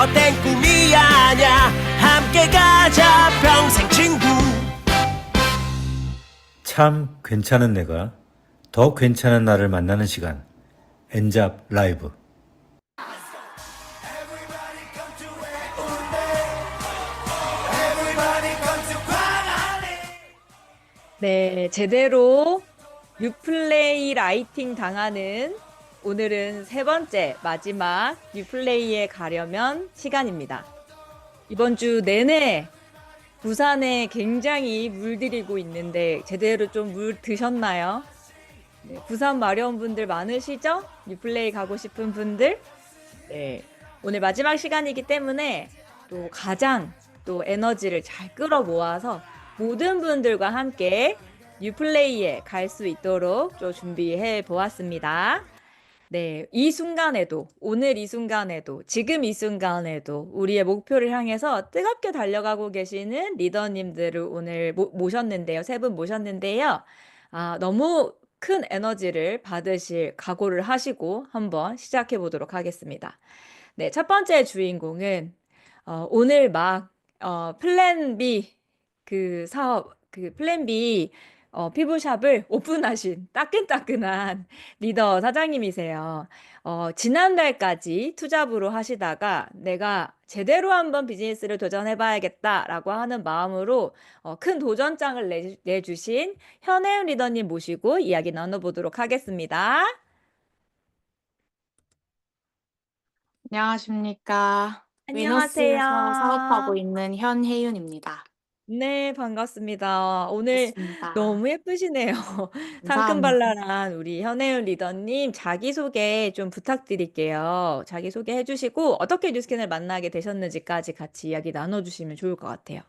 헛된 꿈이 아냐. 함께 가자 평생 친구. 참 괜찮은 내가 더 괜찮은 나를 만나는 시간 엔잡 라이브. 네, 제대로 뉴플레이 라이팅 당하는 오늘은 세 번째 마지막 뉴플레이에 가려면 시간입니다. 이번 주 내내 부산에 굉장히 물들이고 있는데 제대로 좀 물 드셨나요? 네, 부산 마려운 분들 많으시죠? 뉴플레이 가고 싶은 분들? 네, 오늘 마지막 시간이기 때문에 또 가장 또 에너지를 잘 끌어 모아서 모든 분들과 함께 뉴플레이에 갈 수 있도록 좀 준비해 보았습니다. 네, 이 순간에도, 오늘 이 순간에도, 지금 이 순간에도 우리의 목표를 향해서 뜨겁게 달려가고 계시는 리더님들을 오늘 모셨는데요. 세 분 모셨는데요. 너무 큰 에너지를 받으실 각오를 하시고 한번 시작해 보도록 하겠습니다. 네, 첫 번째 주인공은 오늘 플랜 B 그 사업 그 플랜 B 피부샵을 오픈하신 따끈따끈한 리더 사장님이세요. 지난달까지 투잡으로 하시다가 내가 제대로 한번 비즈니스를 도전해봐야겠다라고 하는 마음으로 큰 도전장을 내주신 현혜윤 리더님 모시고 이야기 나눠보도록 하겠습니다. 안녕하십니까. 위너스에서 사업하고 안녕하세요. 있는 현혜윤입니다. 네, 반갑습니다. 오늘 반갑습니다. 너무 예쁘시네요. 감사합니다. 상큼발랄한 우리 현혜윤 리더님 자기소개 좀 부탁드릴게요. 자기소개 해주시고 어떻게 뉴스캔을 만나게 되셨는지까지 같이 이야기 나눠주시면 좋을 것 같아요.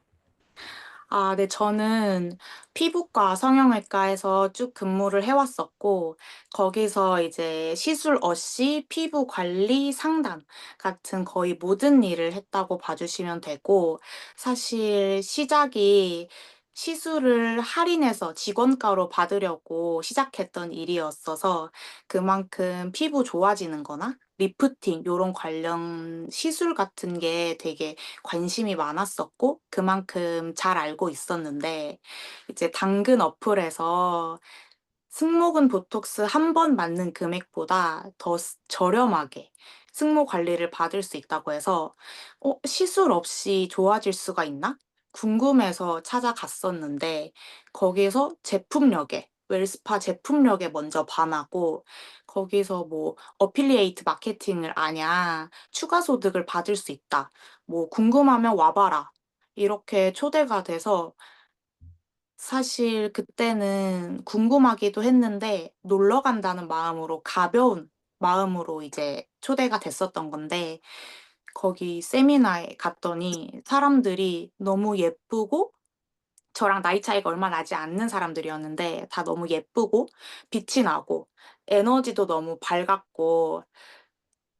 네, 저는 피부과 성형외과에서 쭉 근무를 해왔었고, 거기서 이제 시술 없이 피부 관리 상담 같은 거의 모든 일을 했다고 봐주시면 되고, 사실 시작이 시술을 할인해서 직원가로 받으려고 시작했던 일이었어서 그만큼 피부 좋아지는 거나 리프팅 요런 관련 시술 같은 게 되게 관심이 많았었고 그만큼 잘 알고 있었는데 이제 당근 어플에서 승모근 보톡스 한 번 맞는 금액보다 더 저렴하게 승모 관리를 받을 수 있다고 해서 시술 없이 좋아질 수가 있나? 궁금해서 찾아갔었는데 거기서 제품력에 웰스파 제품력에 먼저 반하고 거기서 뭐 어필리에이트 마케팅을 아냐 추가 소득을 받을 수 있다 뭐 궁금하면 와봐라 이렇게 초대가 돼서 사실 그때는 궁금하기도 했는데 놀러 간다는 마음으로 가벼운 마음으로 이제 초대가 됐었던 건데 거기 세미나에 갔더니 사람들이 너무 예쁘고 저랑 나이 차이가 얼마 나지 않는 사람들이었는데 다 너무 예쁘고 빛이 나고 에너지도 너무 밝았고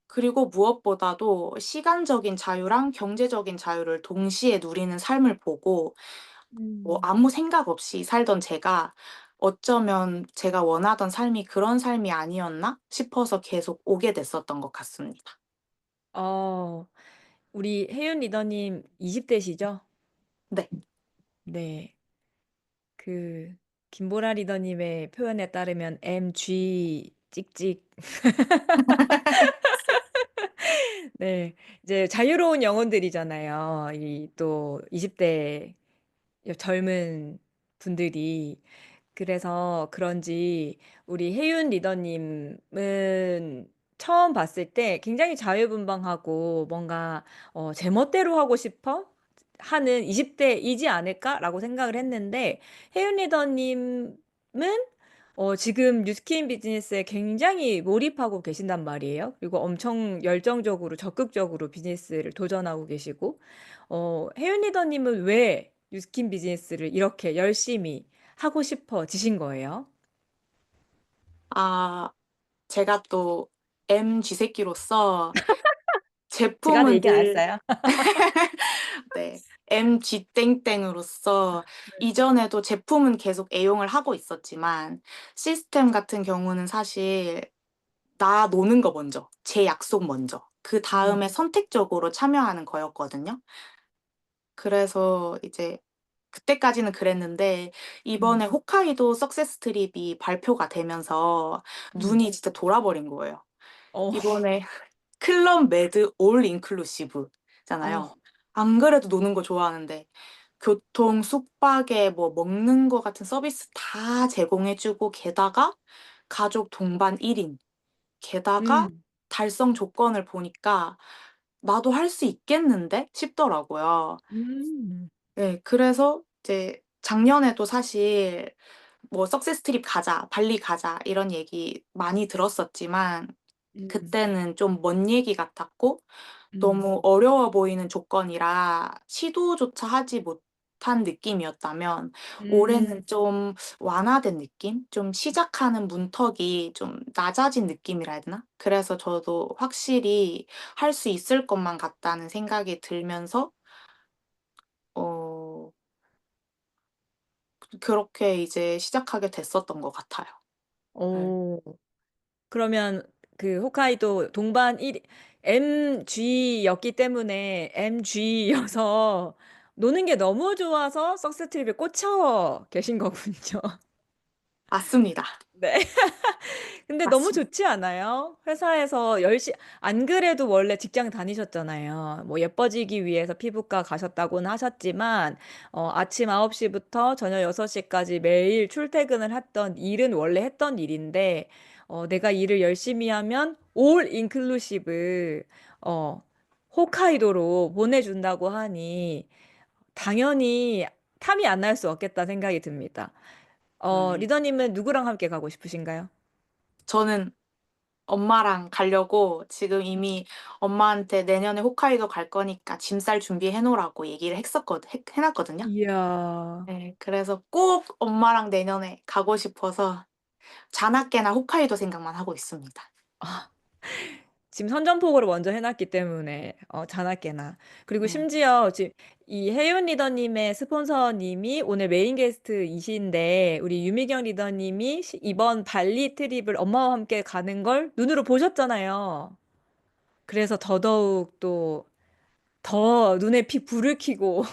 그리고 무엇보다도 시간적인 자유랑 경제적인 자유를 동시에 누리는 삶을 보고 뭐 음. 아무 생각 없이 살던 제가 어쩌면 제가 원하던 삶이 그런 삶이 아니었나 싶어서 계속 오게 됐었던 것 같습니다. 어, 우리 혜윤 리더님 20대시죠? 네. 네. 김보라 리더님의 표현에 따르면 MG 찍찍. 네. 이제 자유로운 영혼들이잖아요. 이 또 20대 젊은 분들이. 그래서 그런지 우리 혜윤 리더님은 처음 봤을 때 굉장히 자유분방하고 뭔가 제 멋대로 하고 싶어 하는 20대이지 않을까라고 생각을 했는데 혜윤 리더님은 지금 뉴스킨 비즈니스에 굉장히 몰입하고 계신단 말이에요. 그리고 엄청 열정적으로 적극적으로 비즈니스를 도전하고 계시고 혜윤 리더님은 왜 뉴스킨 비즈니스를 이렇게 열심히 하고 싶어지신 거예요? 아 제가 또 MG 새끼로서 제가 아직 제품은 얘기 안 늘 했어요. 네. MG 땡땡으로서 이전에도 제품은 계속 애용을 하고 있었지만 시스템 같은 경우는 사실 나 노는 거 먼저, 제 약속 먼저 음, 그다음에 선택적으로 참여하는 거였거든요. 그래서 이제 그때까지는 그랬는데 음, 이번에 홋카이도 석세스 트립이 발표가 되면서 음. 눈이 진짜 돌아버린 거예요. 어, 이번에 클럽 메드 올 인클루시브잖아요. 어, 안 그래도 노는 거 좋아하는데 교통, 숙박에 뭐 먹는 거 같은 서비스 다 제공해주고 게다가 가족 동반 1인 게다가 음, 달성 조건을 보니까 '나도 할 수 있겠는데?' 싶더라고요. 음, 네. 그래서 이제 작년에도 사실 뭐 "석세스 트립 가자. 발리 가자." 이런 얘기 많이 들었었지만 음, 그때는 좀 먼 얘기 같았고 음, 너무 어려워 보이는 조건이라 시도조차 하지 못한 느낌이었다면 음. 올해는 좀 완화된 느낌? 좀 시작하는 문턱이 좀 낮아진 느낌이라 해야 되나? 그래서 저도 확실히 '할 수 있을 것만 같다.'는 생각이 들면서 어 그렇게 이제 시작하게 됐었던 것 같아요. 네. 오. 그러면 그 홋카이도 동반 1 MG였기 때문에 MG여서 노는 게 너무 좋아서 석스 트립에 꽂혀 계신 거군요. 맞습니다. 네. 근데 너무 맞습니다. 좋지 않아요? 회사에서 안 그래도 원래 직장 다니셨잖아요. 뭐 예뻐지기 위해서 피부과 가셨다고는 하셨지만, 아침 9시부터 저녁 6시까지 매일 출퇴근을 했던 일은 원래 했던 일인데, 내가 일을 열심히 하면 올 인클루시브, 어, 홋카이도로 보내준다고 하니, 당연히 탐이 안 날 수 없겠다 생각이 듭니다. 음. 리더님은 누구랑 함께 가고 싶으신가요? 저는 엄마랑 가려고 지금 이미 엄마한테 "내년에 홋카이도 갈 거니까 짐 쌀 준비해 놓으라."고 얘기를 했었거든 해 놨거든요. 이야. 네. 그래서 꼭 엄마랑 내년에 가고 싶어서 자나깨나 홋카이도 생각만 하고 있습니다. 아, 지금 선전포고를 먼저 해놨기 때문에 자나깨나. 그리고 네. 심지어 지금 이 혜윤 리더님의 스폰서님이 오늘 메인 게스트이신데 우리 유미경 리더님이 이번 발리 트립을 엄마와 함께 가는 걸 눈으로 보셨잖아요. 그래서 더더욱 또 더 눈에 불을 켜고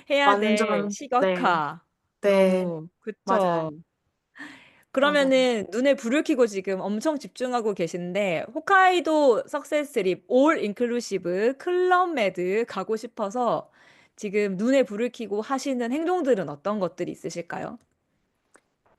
해야 될 완전 네. 시각화. 네. 너무 그쵸. 맞아요. 맞아요. 그러면은 눈에 불을 켜고 지금 엄청 집중하고 계신데 홋카이도 석세스립 올 인클루시브 클럽 메드 가고 싶어서 지금 눈에 불을 켜고 하시는 행동들은 어떤 것들이 있으실까요?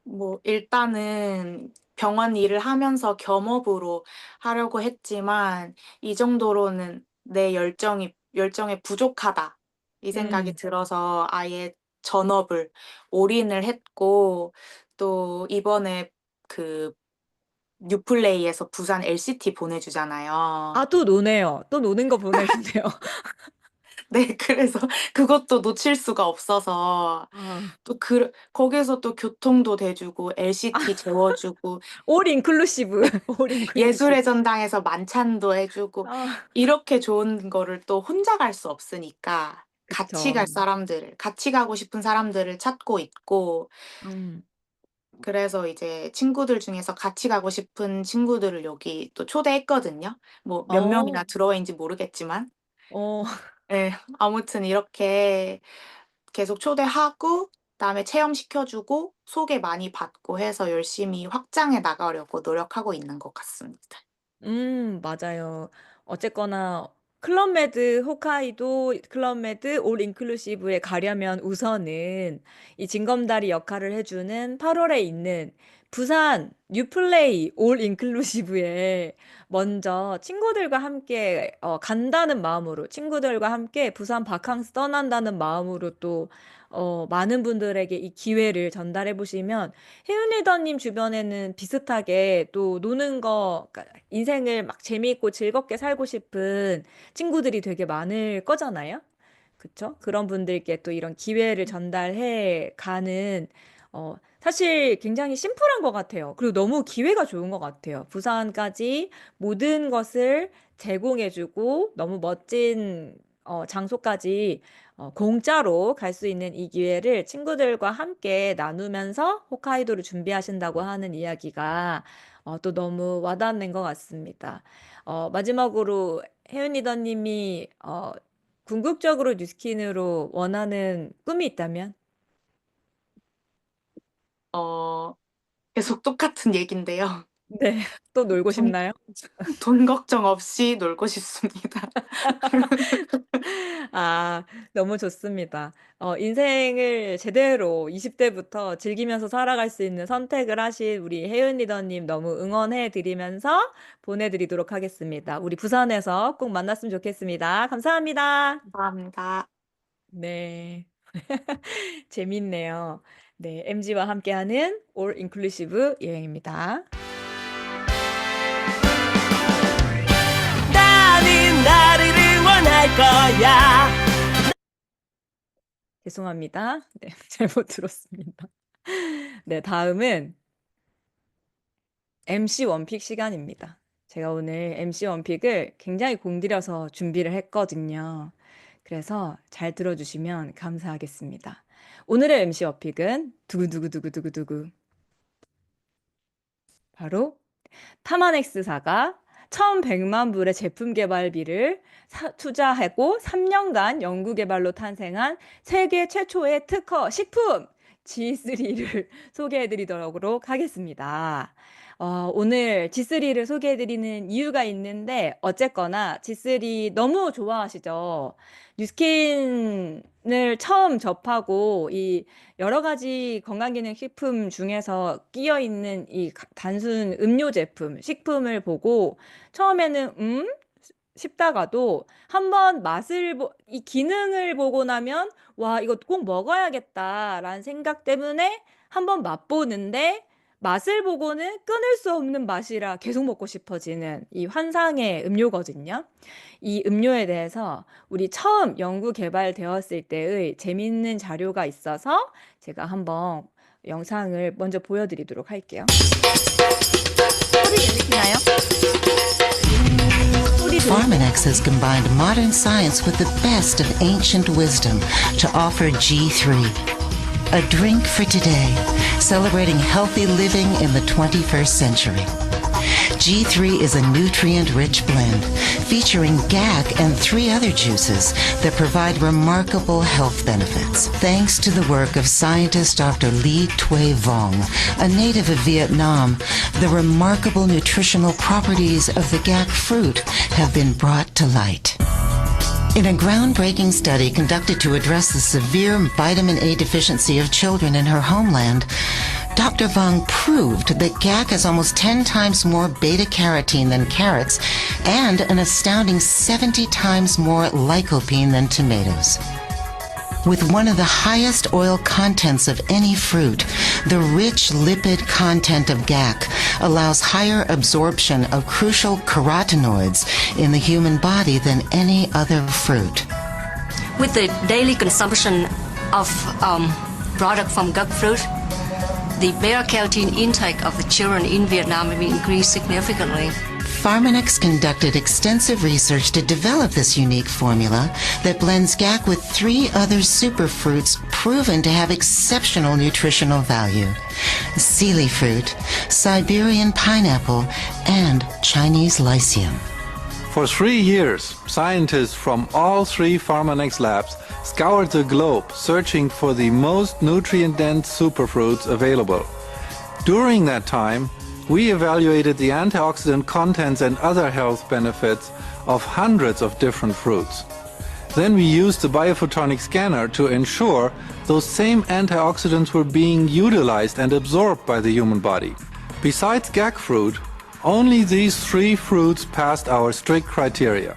뭐 일단은 병원 일을 하면서 겸업으로 하려고 했지만 이 정도로는 '내 열정에 부족하다.' 이 생각이 음. 들어서 아예 전업을 올인을 했고 또 이번에 그 뉴플레이에서 부산 LCT 보내주잖아요. 아, 또 노네요. 또 노는 거 보내주네요. 네. 그래서 그것도 놓칠 수가 없어서 아, 또 거기서 또 교통도 대주고 LCT 재워주고 올 인클루시브. 올 인클루시브. 예술의 전당에서 만찬도 해 주고 아, 이렇게 좋은 거를 또 혼자 갈 수 없으니까 그쵸. 같이 가고 싶은 사람들을 찾고 있고 음. 그래서 이제 친구들 중에서 같이 가고 싶은 친구들을 여기 또 초대했거든요. 뭐 몇 어, 명이나 들어와 있는지 모르겠지만. 어. 예. 아무튼 이렇게 계속 초대하고 그다음에 체험시켜 주고 소개 많이 받고 해서 열심히 확장해 나가려고 노력하고 있는 것 같습니다. 맞아요. 어쨌거나 클럽메드 홋카이도 클럽메드 올 인클루시브에 가려면 우선은 이 징검다리 역할을 해주는 8월에 있는 부산 뉴플레이 올 인클루시브에 먼저 친구들과 함께 간다는 마음으로 친구들과 함께 부산 바캉스 떠난다는 마음으로 또 많은 분들에게 이 기회를 전달해 보시면 혜윤 리더님 주변에는 비슷하게 또 노는 거, 그러니까 인생을 막 재미있고 즐겁게 살고 싶은 친구들이 되게 많을 거잖아요. 그쵸? 그런 분들께 또 이런 기회를 전달해 가는, 사실 굉장히 심플한 것 같아요. 그리고 너무 기회가 좋은 것 같아요. 부산까지 모든 것을 제공해주고 너무 멋진 장소까지 공짜로 갈 수 있는 이 기회를 친구들과 함께 나누면서 홋카이도를 준비하신다고 하는 이야기가 또 너무 와닿는 것 같습니다. 마지막으로 혜윤 리더님이 궁극적으로 뉴스킨으로 원하는 꿈이 있다면? 어, 계속 똑같은 얘긴데요. 네, 또 놀고 돈, 싶나요? 돈 걱정 없이 놀고 싶습니다. 아, 너무 좋습니다. 인생을 제대로 20대부터 즐기면서 살아갈 수 있는 선택을 하신 우리 혜윤 리더님 너무 응원해 드리면서 보내드리도록 하겠습니다. 우리 부산에서 꼭 만났으면 좋겠습니다. 감사합니다. 감사합니다. 네. 재밌네요. 네, MG와 함께하는 올 인클루시브 여행입니다. 나는 나를 응원할 거야. 죄송합니다. 네, 잘못 들었습니다. 네, 다음은 MC 원픽 시간입니다. 제가 오늘 MC 원픽을 굉장히 공들여서 준비를 했거든요. 그래서 잘 들어주시면 감사하겠습니다. 오늘의 MC 원픽은 두구두구두구두구두구 바로 타마넥스사가 1,100만 불의 제품 개발비를 투자하고 3년간 연구 개발로 탄생한 세계 최초의 특허 식품 G3를 소개해 드리도록 하겠습니다. 오늘 G3를 소개해 드리는 이유가 있는데 어쨌거나 G3 너무 좋아하시죠? 뉴스킨을 처음 접하고 이 여러 가지 건강기능식품 중에서 끼어 있는 이 단순 음료 제품, 식품을 보고 처음에는 싶다가도 한번 이 기능을 보고 나면 와, 이거 꼭 먹어야겠다라는 생각 때문에 한번 맛보는데 맛을 보고는 끊을 수 없는 맛이라 계속 먹고 싶어지는 이 환상의 음료거든요. 이 음료에 대해서 우리 처음 연구 개발되었을 때의 재밌는 자료가 있어서 제가 한번 영상을 먼저 보여드리도록 할게요. 소리 들리시나요? 소리 들리시나요? Pharmanex has combined modern science with the best of ancient wisdom to offer G3, a drink for today, celebrating healthy living in the 21st century. G3 is a nutrient-rich blend featuring GAC and 3 other juices that provide remarkable health benefits. Thanks to the work of scientist Dr. Lee Thuy Vong, a native of Vietnam, the remarkable nutritional properties of the GAC fruit have been brought to light. In a groundbreaking study conducted to address the severe vitamin A deficiency of children in her homeland, Dr. Vong proved that GAC has almost 10 times more beta-carotene than carrots and an astounding 70 times more lycopene than tomatoes. With one of the highest oil contents of any fruit, the rich lipid content of GAC allows higher absorption of crucial carotenoids in the human body than any other fruit. With the daily consumption of product from GAC fruit, the beta-carotene intake of the children in Vietnam will increase significantly. Pharmanex conducted extensive research to develop this unique formula that blends GAC with 3 other superfruits proven to have exceptional nutritional value: Sealy fruit, Siberian pineapple, and Chinese lycium. For 3 years, scientists from all 3 Pharmanex labs scoured the globe searching for the most nutrient-dense superfruits available. During that time, we evaluated the antioxidant contents and other health benefits of hundreds of different fruits. Then we used the biophotonic scanner to ensure those same antioxidants were being utilized and absorbed by the human body. Besides GAC fruit, only these 3 fruits passed our strict criteria.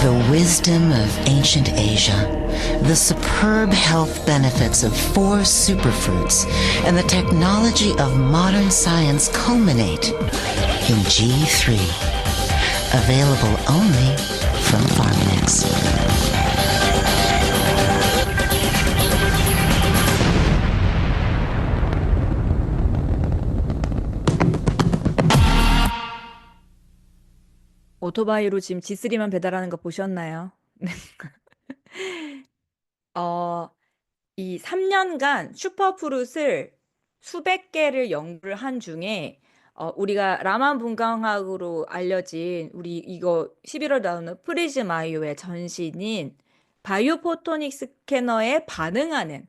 The wisdom of ancient Asia, the superb health benefits of 4 superfruits, and the technology of modern science culminate in G3. Available only from Pharmanex. 오토바이로 지금 G3만 배달하는 거 보셨나요? 이 3년간 슈퍼프루트를 수백 개를 연구를 한 중에 우리가 라만 분광학으로 알려진 우리 이거 11월 나오는 프리즈마이오의 전신인 바이오포토닉 스캐너에 반응하는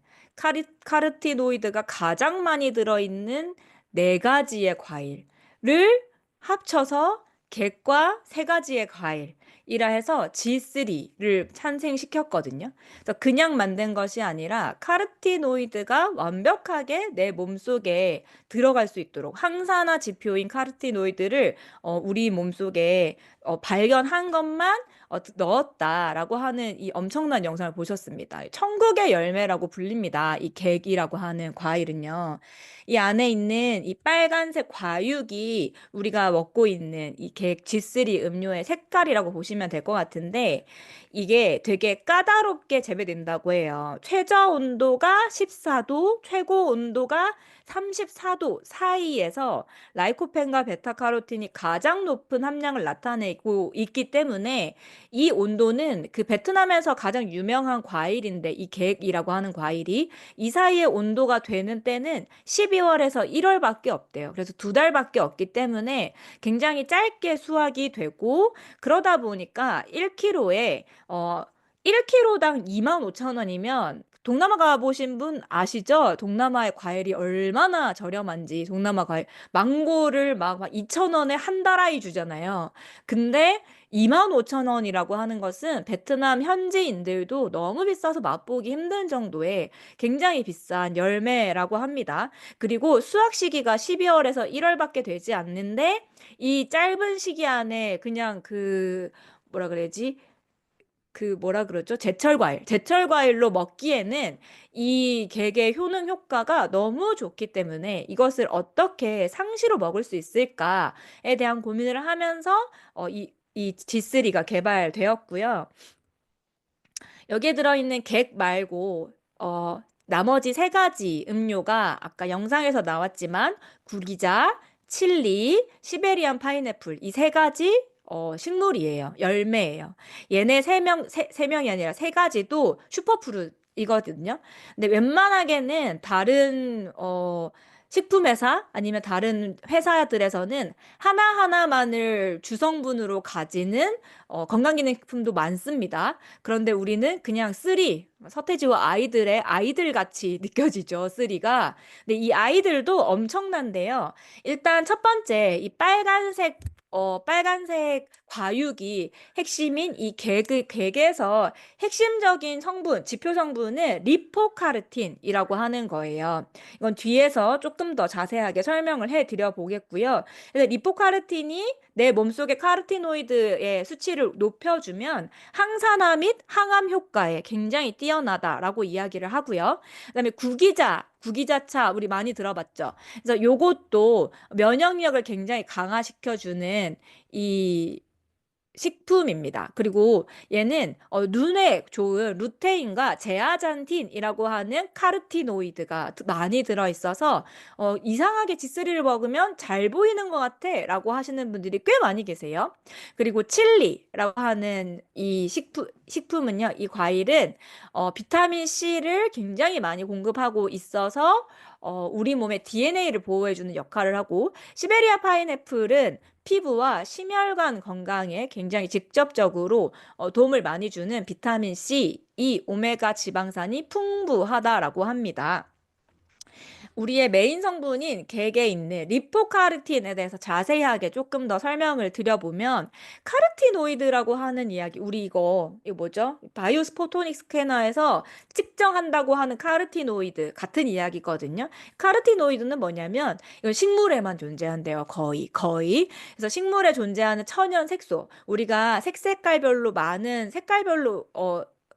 카르티노이드가 가장 많이 들어있는 네 가지의 과일을 합쳐서 객과 세 가지의 과일이라 해서 G3를 탄생시켰거든요. 그래서 그냥 만든 것이 아니라 카르티노이드가 완벽하게 내 몸속에 들어갈 수 있도록 항산화 지표인 카르티노이드를 우리 몸속에 발견한 것만 넣었다라고 하는 이 엄청난 영상을 보셨습니다. 천국의 열매라고 불립니다. 이 객이라고 하는 과일은요. 이 안에 있는 이 빨간색 과육이 우리가 먹고 있는 이 객 G3 음료의 색깔이라고 보시면 될 것 같은데 이게 되게 까다롭게 재배된다고 해요. 최저 온도가 14도, 최고 온도가 34도 사이에서 라이코펜과 베타카로틴이 가장 높은 함량을 나타내고 있기 때문에 이 온도는 그 베트남에서 가장 유명한 과일인데 이 객이라고 하는 과일이 이 사이의 온도가 되는 때는 12월에서 1월밖에 없대요. 그래서 2달밖에 없기 때문에 굉장히 짧게 수확이 되고 그러다 보니까 1kg에 1kg당 25,000원이면 동남아 가보신 분 아시죠? 동남아의 과일이 얼마나 저렴한지. 동남아 과일 망고를 막 2,000원에 한 달아이 주잖아요. 근데 25,000원이라고 하는 것은 베트남 현지인들도 너무 비싸서 맛보기 힘든 정도의 굉장히 비싼 열매라고 합니다. 그리고 수확 시기가 12월에서 1월밖에 되지 않는데 이 짧은 시기 안에 그냥 뭐라 그래야지? 뭐라 그러죠? 제철 과일로 먹기에는 이 객의 효능 효과가 너무 좋기 때문에 이것을 어떻게 상시로 먹을 수 있을까에 대한 고민을 하면서 이 G3가 개발되었고요. 여기에 들어있는 객 말고 나머지 세 가지 음료가 아까 영상에서 나왔지만 구기자, 칠리, 시베리안 파인애플 이 세 가지 식물이에요. 열매예요. 얘네 세 명이 아니라 세 가지도 슈퍼푸드이거든요. 근데 웬만하게는 다른 식품회사 아니면 다른 회사들에서는 하나하나만을 주성분으로 가지는 건강기능식품도 많습니다. 그런데 우리는 그냥 서태지와 아이들의 아이들 같이 느껴지죠, 쓰리가. 근데 이 아이들도 엄청난데요. 일단 첫 번째, 이 빨간색 과육이 핵심인 이 객에서 핵심적인 지표 성분은 리포카르틴이라고 하는 거예요. 이건 뒤에서 조금 더 자세하게 설명을 해드려 보겠고요. 그래서 리포카르틴이 내 몸속의 카르티노이드의 수치를 높여주면 항산화 및 항암 효과에 굉장히 뛰어나다라고 이야기를 하고요. 그다음에 구기자차 우리 많이 들어봤죠. 그래서 요것도 면역력을 굉장히 강화시켜주는 이 식품입니다. 그리고 얘는 눈에 좋은 루테인과 제아잔틴이라고 하는 카르티노이드가 많이 들어있어서 이상하게 G3를 먹으면 잘 보이는 것 같아 라고 하시는 분들이 꽤 많이 계세요. 그리고 칠리라고 하는 이 식품은요, 이 과일은 비타민 C를 굉장히 많이 공급하고 있어서 우리 몸의 DNA를 보호해주는 역할을 하고 시베리아 파인애플은 피부와 심혈관 건강에 굉장히 직접적으로 도움을 많이 주는 비타민 C, 이 오메가 지방산이 풍부하다라고 합니다. 우리의 메인 성분인 객에 있는 리포카르틴에 대해서 자세하게 조금 더 설명을 드려보면 카르티노이드라고 하는 이야기 우리 이거 뭐죠? 바이오스포토닉 스캐너에서 측정한다고 하는 카르티노이드 같은 이야기거든요. 카르티노이드는 뭐냐면 이건 식물에만 존재한대요. 거의. 그래서 식물에 존재하는 천연 색소 우리가 색깔별로 많은 색깔별로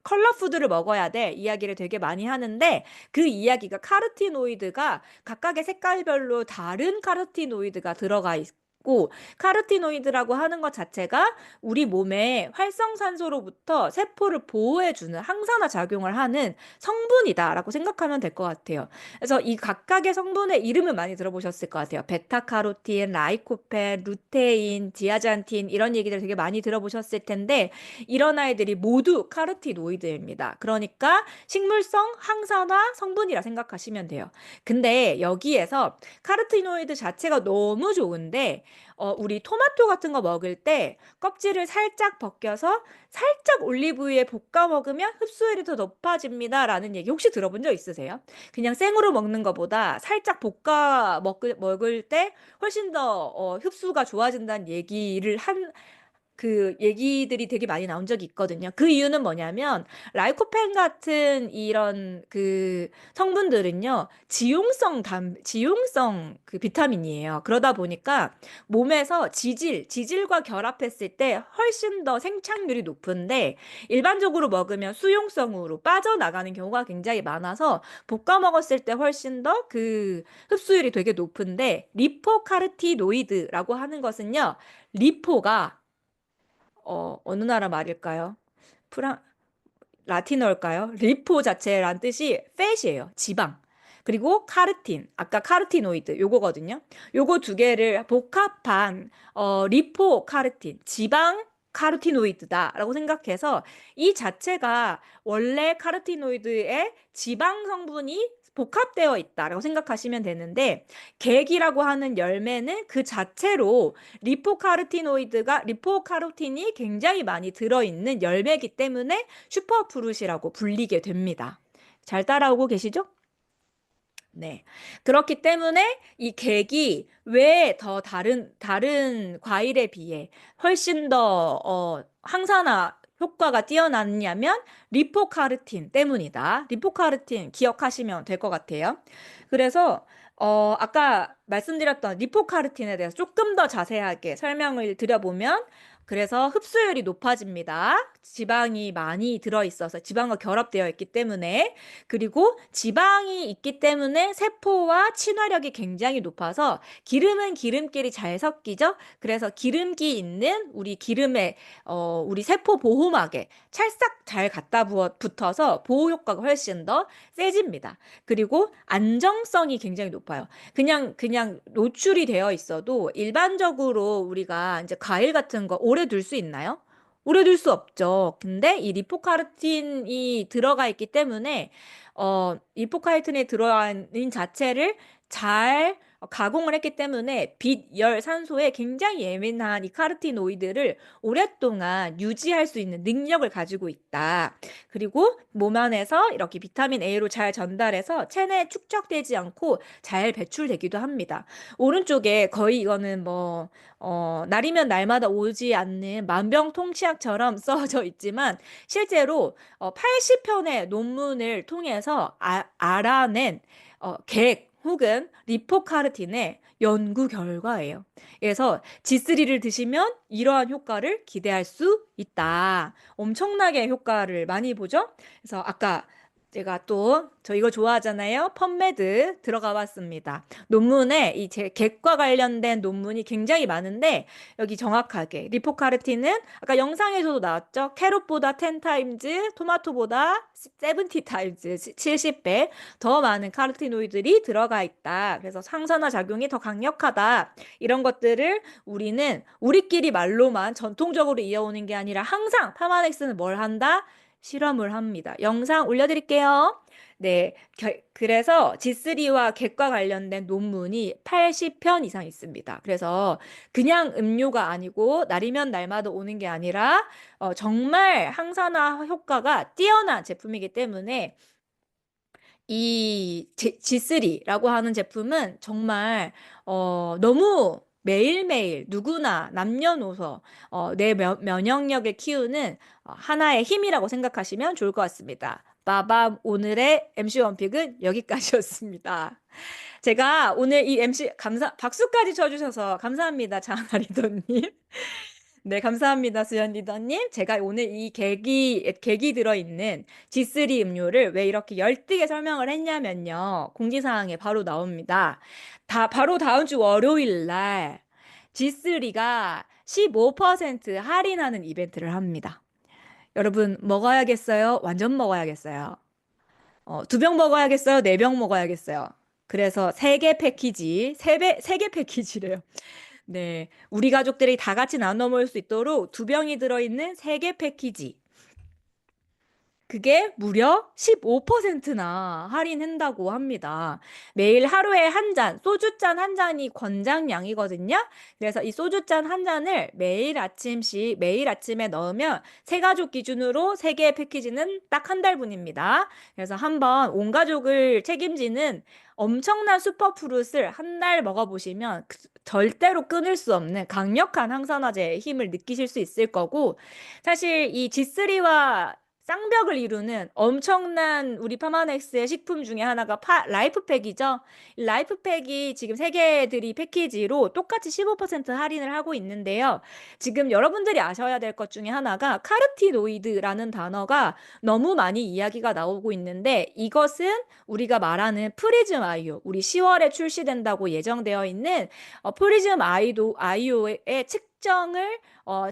컬러푸드를 먹어야 돼 이야기를 되게 많이 하는데 그 이야기가 카르티노이드가 각각의 색깔별로 다른 카르티노이드가 들어가 있고, 카로티노이드라고 하는 것 자체가 우리 몸의 활성산소로부터 세포를 보호해주는 항산화 작용을 하는 성분이다라고 생각하면 될 것 같아요. 그래서 이 각각의 성분의 이름을 많이 들어보셨을 것 같아요. 베타카로틴, 라이코펜, 루테인, 디아잔틴 이런 얘기들 되게 많이 들어보셨을 텐데 이런 아이들이 모두 카로티노이드입니다. 그러니까 식물성 항산화 성분이라 생각하시면 돼요. 근데 여기에서 카로티노이드 자체가 너무 좋은데 우리 토마토 같은 거 먹을 때 껍질을 살짝 벗겨서 살짝 올리브유에 볶아 먹으면 흡수율이 더 높아집니다라는 얘기 혹시 들어본 적 있으세요? 그냥 생으로 먹는 것보다 살짝 볶아 먹을 때 훨씬 더 흡수가 좋아진다는 얘기를 그 얘기들이 되게 많이 나온 적이 있거든요. 그 이유는 뭐냐면 라이코펜 같은 이런 그 성분들은요. 지용성 그 비타민이에요. 그러다 보니까 몸에서 지질과 결합했을 때 훨씬 더 생착률이 높은데 일반적으로 먹으면 수용성으로 빠져나가는 경우가 굉장히 많아서 볶아 먹었을 때 훨씬 더 그 흡수율이 되게 높은데 리포카르티노이드라고 하는 것은요. 리포가 어느 나라 말일까요? 라틴어일까요? 리포 자체란 뜻이 fat이에요. 지방. 그리고 카르틴, 아까 카르티노이드 요거거든요. 요거 두 개를 복합한 리포카르틴, 지방 카르티노이드다라고 생각해서 이 자체가 원래 카르티노이드의 지방 성분이 복합되어 있다라고 생각하시면 되는데 객이라고 하는 열매는 그 자체로 리포카로틴이 굉장히 많이 들어있는 열매이기 때문에 슈퍼프루시라고 불리게 됩니다. 잘 따라오고 계시죠? 네. 그렇기 때문에 이 객이 왜 더 다른 과일에 비해 훨씬 더 항산화 효과가 뛰어났냐면 리포카르틴 때문이다. 리포카르틴 기억하시면 될 것 같아요. 그래서 아까 말씀드렸던 리포카르틴에 대해서 조금 더 자세하게 설명을 드려보면 그래서 흡수율이 높아집니다. 지방이 많이 들어있어서 지방과 결합되어 있기 때문에 그리고 지방이 있기 때문에 세포와 친화력이 굉장히 높아서 기름은 기름끼리 잘 섞이죠. 그래서 기름기 있는 우리 기름에 우리 세포 보호막에 찰싹 잘 갖다 붙어서 보호 효과가 훨씬 더 세집니다. 그리고 안정성이 굉장히 높아요. 그냥 노출이 되어 있어도 일반적으로 우리가 이제 과일 같은 거 오래 둘 수 있나요? 오래 둘 수 없죠. 근데 이 리포카르틴이 들어가 있기 때문에 리포카르틴이 들어있는 자체를 잘 가공을 했기 때문에 빛, 열, 산소에 굉장히 예민한 이 카르티노이드를 오랫동안 유지할 수 있는 능력을 가지고 있다. 그리고 몸 안에서 이렇게 비타민 A로 잘 전달해서 체내에 축적되지 않고 잘 배출되기도 합니다. 오른쪽에 거의 이거는 날이면 날마다 오지 않는 만병통치약처럼 써져 있지만 실제로 80편의 논문을 통해서 알아낸 객 혹은 리포카르틴의 연구 결과예요. 그래서 G3를 드시면 이러한 효과를 기대할 수 있다. 엄청나게 효과를 많이 보죠? 그래서 아까 제가 또 저 이거 좋아하잖아요. 펌메드 들어가 봤습니다. 논문에 이 객과 관련된 논문이 굉장히 많은데 여기 정확하게 리포카르틴은 아까 영상에서도 나왔죠. 캐롯보다 10타임즈, 토마토보다 70타임즈, 70배 더 많은 카로티노이드들이 들어가 있다. 그래서 항산화 작용이 더 강력하다. 이런 것들을 우리는 우리끼리 말로만 전통적으로 이어오는 게 아니라 항상 파마넥스는 뭘 한다? 실험을 합니다. 영상 올려드릴게요. 네, 그래서 G3와 객과 관련된 논문이 80편 이상 있습니다. 그래서 그냥 음료가 아니고 날이면 날마다 오는 게 아니라 정말 항산화 효과가 뛰어난 제품이기 때문에 이 G3라고 하는 제품은 정말 너무 매일매일 누구나 남녀노소 내 면역력을 키우는 하나의 힘이라고 생각하시면 좋을 것 같습니다. 빠밤 오늘의 MC 원픽은 여기까지였습니다. 제가 오늘 이 MC 박수까지 쳐주셔서 감사합니다. 장하나 리더님. 네, 감사합니다. 수연 리더님. 제가 오늘 이 객이 들어있는 G3 음료를 왜 이렇게 열띠게 설명을 했냐면요. 공지사항에 바로 나옵니다. 바로 다음 주 월요일 날 G3가 15% 할인하는 이벤트를 합니다. 여러분, 먹어야겠어요? 완전 먹어야겠어요? 2병 먹어야겠어요? 4병 먹어야겠어요? 그래서 3개 패키지, 세개 패키지래요. 네. 우리 가족들이 다 같이 나눠 먹을 수 있도록 2병이 들어있는 3개 패키지. 그게 무려 15%나 할인한다고 합니다. 매일 하루에 한 잔, 소주잔 한 잔이 권장량이거든요. 그래서 이 소주잔 한 잔을 매일 아침에 넣으면 세 가족 기준으로 3개의 패키지는 딱 한 달분입니다. 그래서 한번 온 가족을 책임지는 엄청난 슈퍼프루트를 한 달 먹어보시면 절대로 끊을 수 없는 강력한 항산화제의 힘을 느끼실 수 있을 거고, 사실 이 G3와 쌍벽을 이루는 엄청난 우리 파마넥스의 식품 중에 하나가 라이프팩이죠. 이 라이프팩이 지금 세 개들이 패키지로 똑같이 15% 할인을 하고 있는데요. 지금 여러분들이 아셔야 될 것 중에 하나가 카르티노이드라는 단어가 너무 많이 이야기가 나오고 있는데, 이것은 우리가 말하는 프리즘 아이오, 우리 10월에 출시된다고 예정되어 있는 프리즘 아이오의 측정을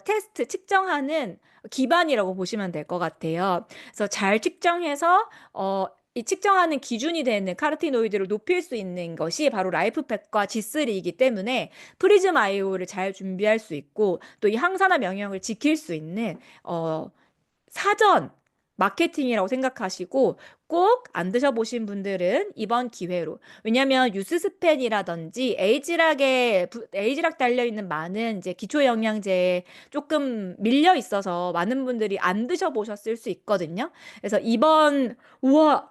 테스트 측정하는 기반이라고 보시면 될 것 같아요. 그래서 잘 측정해서 이 측정하는 기준이 되는 카르티노이드를 높일 수 있는 것이 바로 라이프팩과 G3이기 때문에 프리즘 아이오를 잘 준비할 수 있고, 또 이 항산화 명령을 지킬 수 있는 사전 마케팅이라고 생각하시고 꼭 안 드셔보신 분들은 이번 기회로, 왜냐면 유스스펜이라든지 에이지락 달려있는 많은 이제 기초 영양제에 조금 밀려 있어서 많은 분들이 안 드셔보셨을 수 있거든요. 그래서 우와,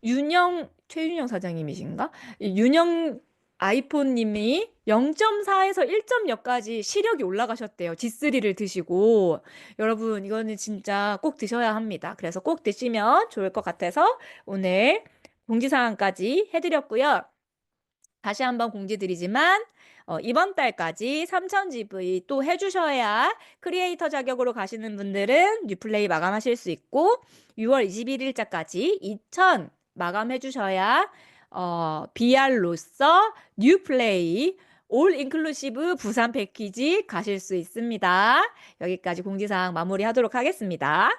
최윤영 사장님이신가? 윤영 아이폰님이 0.4에서 1.0까지 시력이 올라가셨대요. G3를 드시고. 여러분, 이거는 진짜 꼭 드셔야 합니다. 그래서 꼭 드시면 좋을 것 같아서 오늘 공지사항까지 해드렸고요. 다시 한번 공지드리지만 이번 달까지 3000GV 또 해주셔야 크리에이터 자격으로 가시는 분들은 뉴플레이 마감하실 수 있고, 6월 21일자까지 2000 마감해주셔야 BR로서 뉴플레이 올 인클루시브 부산 패키지 가실 수 있습니다. 여기까지 공지사항 마무리하도록 하겠습니다.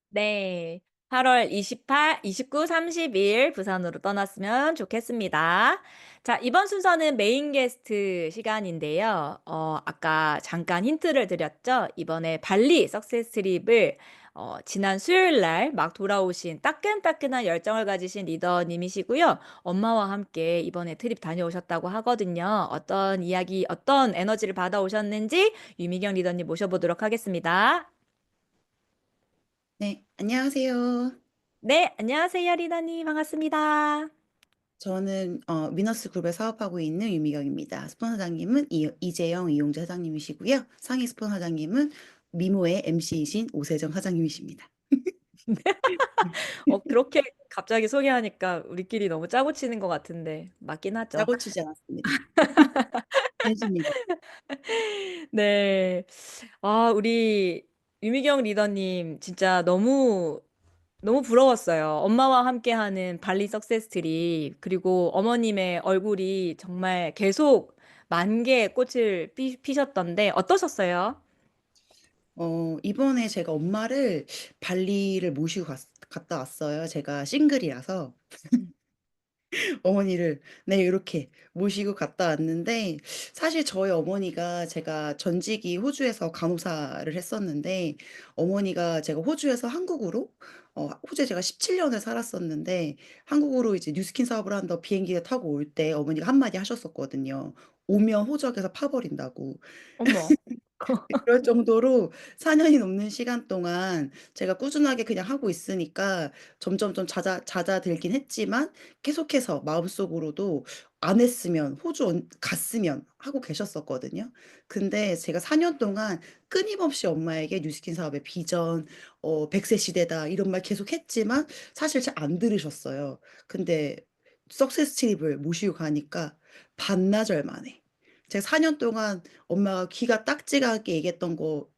네. 8월 28, 29, 30일 부산으로 떠났으면 좋겠습니다. 자, 이번 순서는 메인 게스트 시간인데요. 아까 잠깐 힌트를 드렸죠? 이번에 발리 석세스 트립을 지난 수요일 날 막 돌아오신 따끈따끈한 열정을 가지신 리더님이시고요. 엄마와 함께 이번에 트립 다녀오셨다고 하거든요. 어떤 이야기, 어떤 에너지를 받아오셨는지 유미경 리더님 모셔보도록 하겠습니다. 네, 안녕하세요. 네, 안녕하세요, 리더님. 반갑습니다. 저는 위너스 그룹에 사업하고 있는 유미경입니다. 스폰 사장님은 이재영 이용재 사장님이시고요. 상위 스폰 사장님은 미모의 MC이신 오세정 사장님이십니다. 그렇게 갑자기 소개하니까 우리끼리 너무 짜고 치는 것 같은데 맞긴 하죠. 짜고 치지 않았습니다. 팬십니다. 네. 아, 우리 유미경 리더님 진짜 너무 너무 부러웠어요. 엄마와 함께하는 발리 석세스 트립, 그리고 어머님의 얼굴이 정말 계속 만 개의 꽃을 피셨던데 어떠셨어요? 이번에 제가 엄마를 발리를 모시고 갔다 왔어요. 제가 싱글이라서. 어머니를 네 이렇게 모시고 갔다 왔는데 사실 저희 어머니가 제가 전직이 호주에서 간호사를 했었는데 어머니가 제가 호주에서 한국으로 호주에 제가 17년을 살았었는데 한국으로 이제 뉴스킨 사업을 한다 비행기에 타고 올 때 어머니가 한마디 하셨었거든요. 오면 호적에서 파버린다고. 어머. 그럴 정도로 4년이 넘는 시간 동안 제가 꾸준하게 그냥 하고 있으니까 점점 좀 잦아들긴 했지만 계속해서 마음속으로도 안 했으면 호주 갔으면 하고 계셨었거든요. 근데 제가 4년 동안 끊임없이 엄마에게 뉴스킨 사업의 비전, 100세 시대다 이런 말 계속 했지만 사실 잘 안 들으셨어요. 근데 석세스 트립을 모시고 가니까 반나절 만에 제가 4년 동안 엄마가 귀가 딱지가게 얘기했던 거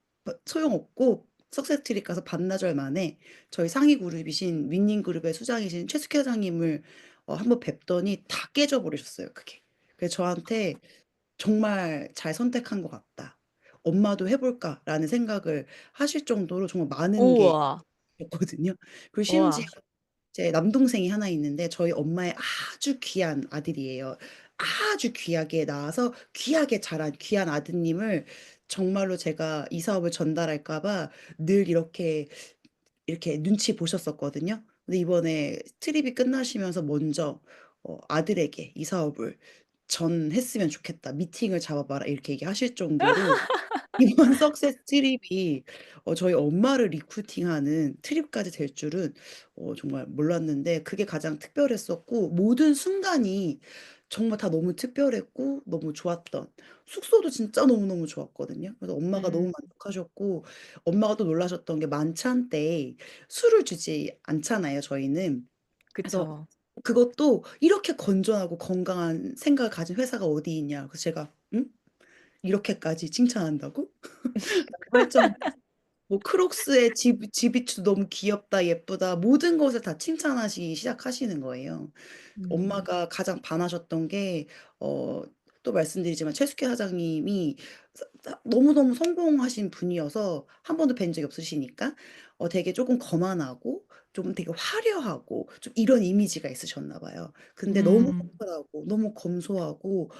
소용없고 석세스 트립 가서 반나절 만에 저희 상위 그룹이신 윈닝 그룹의 수장이신 최숙희 사장님을 한번 뵙더니 다 깨져 버리셨어요, 그게. 그래서 저한테 정말 잘 선택한 것 같다. 엄마도 해볼까라는 생각을 하실 정도로 정말 많은 게 우와. 있거든요. 그리고 심지어 우와. 제 남동생이 하나 있는데 저희 엄마의 아주 귀한 아들이에요. 아주 귀하게 낳아서 귀하게 자란 귀한 아드님을 정말로 제가 이 사업을 전달할까 봐 늘 이렇게 눈치 보셨었거든요. 근데 이번에 트립이 끝나시면서 먼저 아들에게 이 사업을 전했으면 좋겠다. 미팅을 잡아봐라. 이렇게 얘기하실 정도로 이번 석세스 트립이 저희 엄마를 리크루팅하는 트립까지 될 줄은 정말 몰랐는데 그게 가장 특별했었고 모든 순간이 정말 다 너무 특별했고 너무 좋았던 숙소도 진짜 너무너무 좋았거든요. 그래서 엄마가 너무 음, 만족하셨고 엄마가 또 놀라셨던 게 만찬 때 술을 주지 않잖아요, 저희는. 그래서 그쵸. 그것도 이렇게 건전하고 건강한 생각을 가진 회사가 어디 있냐. 그래서 제가 응? 이렇게까지 칭찬한다고? 라고 할 정도로 뭐 크록스의 지비추 너무 귀엽다, 예쁘다 모든 것을 다 칭찬하시기 시작하시는 거예요. 음, 엄마가 가장 반하셨던 게 어 또 말씀드리지만 최숙희 사장님이 너무너무 성공하신 분이어서 한 번도 뵌 적이 없으시니까 되게 조금 거만하고 좀 되게 화려하고 좀 이런 이미지가 있으셨나 봐요. 근데 너무 음, humble 너무 검소하고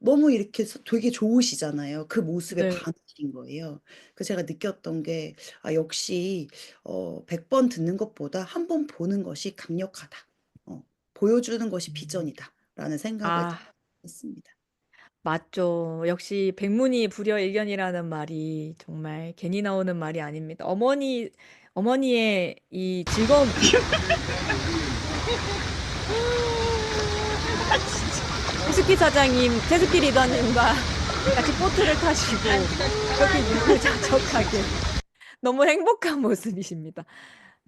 너무 이렇게 되게 좋으시잖아요. 그 모습에 네. 반하신 거예요. 그래서 제가 느꼈던 게 역시 100번 듣는 것보다 한 번 보는 것이 강력하다. 보여주는 것이 비전이다라는 생각을 아, 했습니다. 맞죠. 역시 백문이 불여일견이라는 말이 정말 괜히 나오는 말이 아닙니다. 어머니의 이 즐거운 태스키 사장님, 태스키 리더님과 같이 보트를 타시고 그렇게 유유자적하게 너무 행복한 모습이십니다.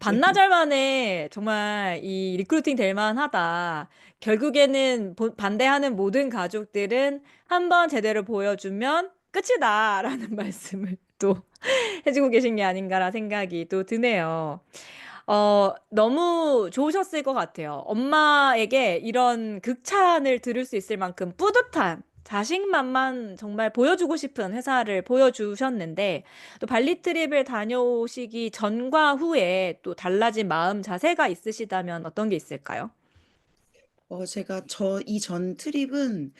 반나절 만에 정말 이 리크루팅 될 만하다. 결국에는 반대하는 모든 가족들은 한번 제대로 보여주면 끝이다라는 말씀을 또 해주고 계신 게 아닌가라 생각이 또 드네요. 너무 좋으셨을 것 같아요. 엄마에게 이런 극찬을 들을 수 있을 만큼 뿌듯한 자신만만 정말 보여주고 싶은 회사를 보여주셨는데 또 발리 트립을 다녀오시기 전과 후에 또 달라진 마음 자세가 있으시다면 어떤 게 있을까요? 제가 이전 트립은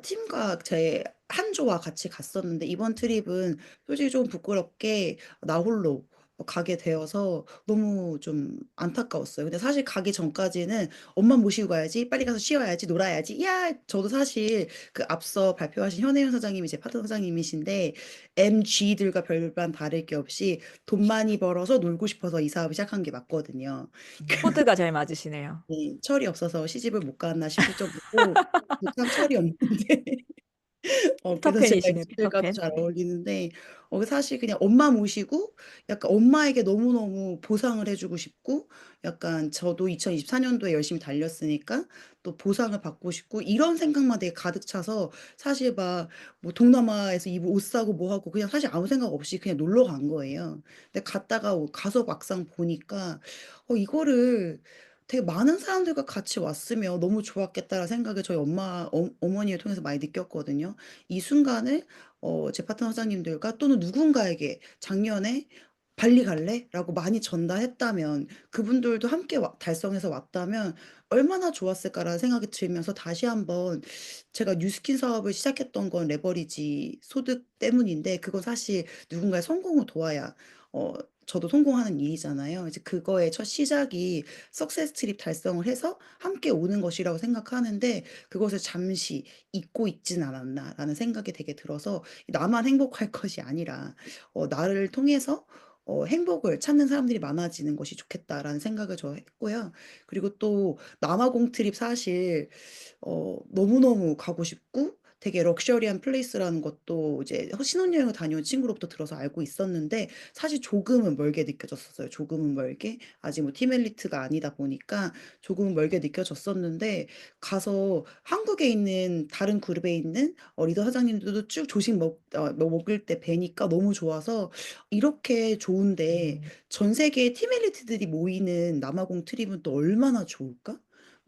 팀과 제 한조와 같이 갔었는데 이번 트립은 솔직히 좀 부끄럽게 나 홀로 가게 되어서 너무 좀 안타까웠어요. 근데 사실 가기 전까지는 엄마 모시고 가야지, 빨리 가서 쉬어야지, 놀아야지. 야, 저도 사실 그 앞서 발표하신 현혜연 사장님이 제 파트너 사장님이신데 MG들과 별반 다를 게 없이 돈 많이 벌어서 놀고 싶어서 이 사업을 시작한 게 맞거든요. 코드가 잘 맞으시네요. 네. 철이 없어서 시집을 못 갔나 싶을 정도로 참 철이 없는데 그래서 제가 이 피터팬이시네요, 주제가 피터팬. 잘 어울리는데, 사실 그냥 엄마 모시고 약간 엄마에게 너무너무 보상을 해주고 싶고, 약간 저도 2024년도에 열심히 달렸으니까 또 보상을 받고 싶고, 이런 생각만 되게 가득 차서 사실 막 뭐 동남아에서 입을 옷 사고 뭐 하고 그냥 사실 아무 생각 없이 그냥 놀러 간 거예요. 근데 가서 막상 보니까, 이거를 되게 많은 사람들과 같이 왔으면 너무 좋았겠다라는 생각을 저희 어머니를 통해서 많이 느꼈거든요. 이 순간을 제 파트너 사장님들과 또는 누군가에게 작년에 "발리 갈래?" 라고 많이 전달했다면 그분들도 함께 달성해서 왔다면 '얼마나 좋았을까.'라는 생각이 들면서 다시 한번 제가 뉴스킨 사업을 시작했던 건 레버리지 소득 때문인데 그건 사실 누군가의 성공을 도와야 어 저도 성공하는 일이잖아요. 이제 그거의 첫 시작이 석세스 트립 달성을 해서 함께 오는 것이라고 생각하는데 그것을 잠시 잊고 있진 않았나라는 생각이 되게 들어서 나만 행복할 것이 아니라 나를 통해서 행복을 찾는 사람들이 많아지는 것이 좋겠다라는 생각을 저 했고요. 그리고 또 남아공 트립 사실 너무너무 가고 싶고 되게 럭셔리한 플레이스라는 것도 이제 신혼여행을 다녀온 친구로부터 들어서 알고 있었는데 사실 조금은 멀게 느껴졌었어요. 조금은 멀게. 아직 뭐 팀 엘리트가 아니다 보니까 조금은 멀게 느껴졌었는데 가서 한국에 있는 다른 그룹에 있는 리더 사장님들도 쭉 조식 먹을 때 뵈니까 너무 좋아서 이렇게 좋은데 전 세계의 팀 엘리트들이 모이는 남아공 트립은 또 얼마나 좋을까?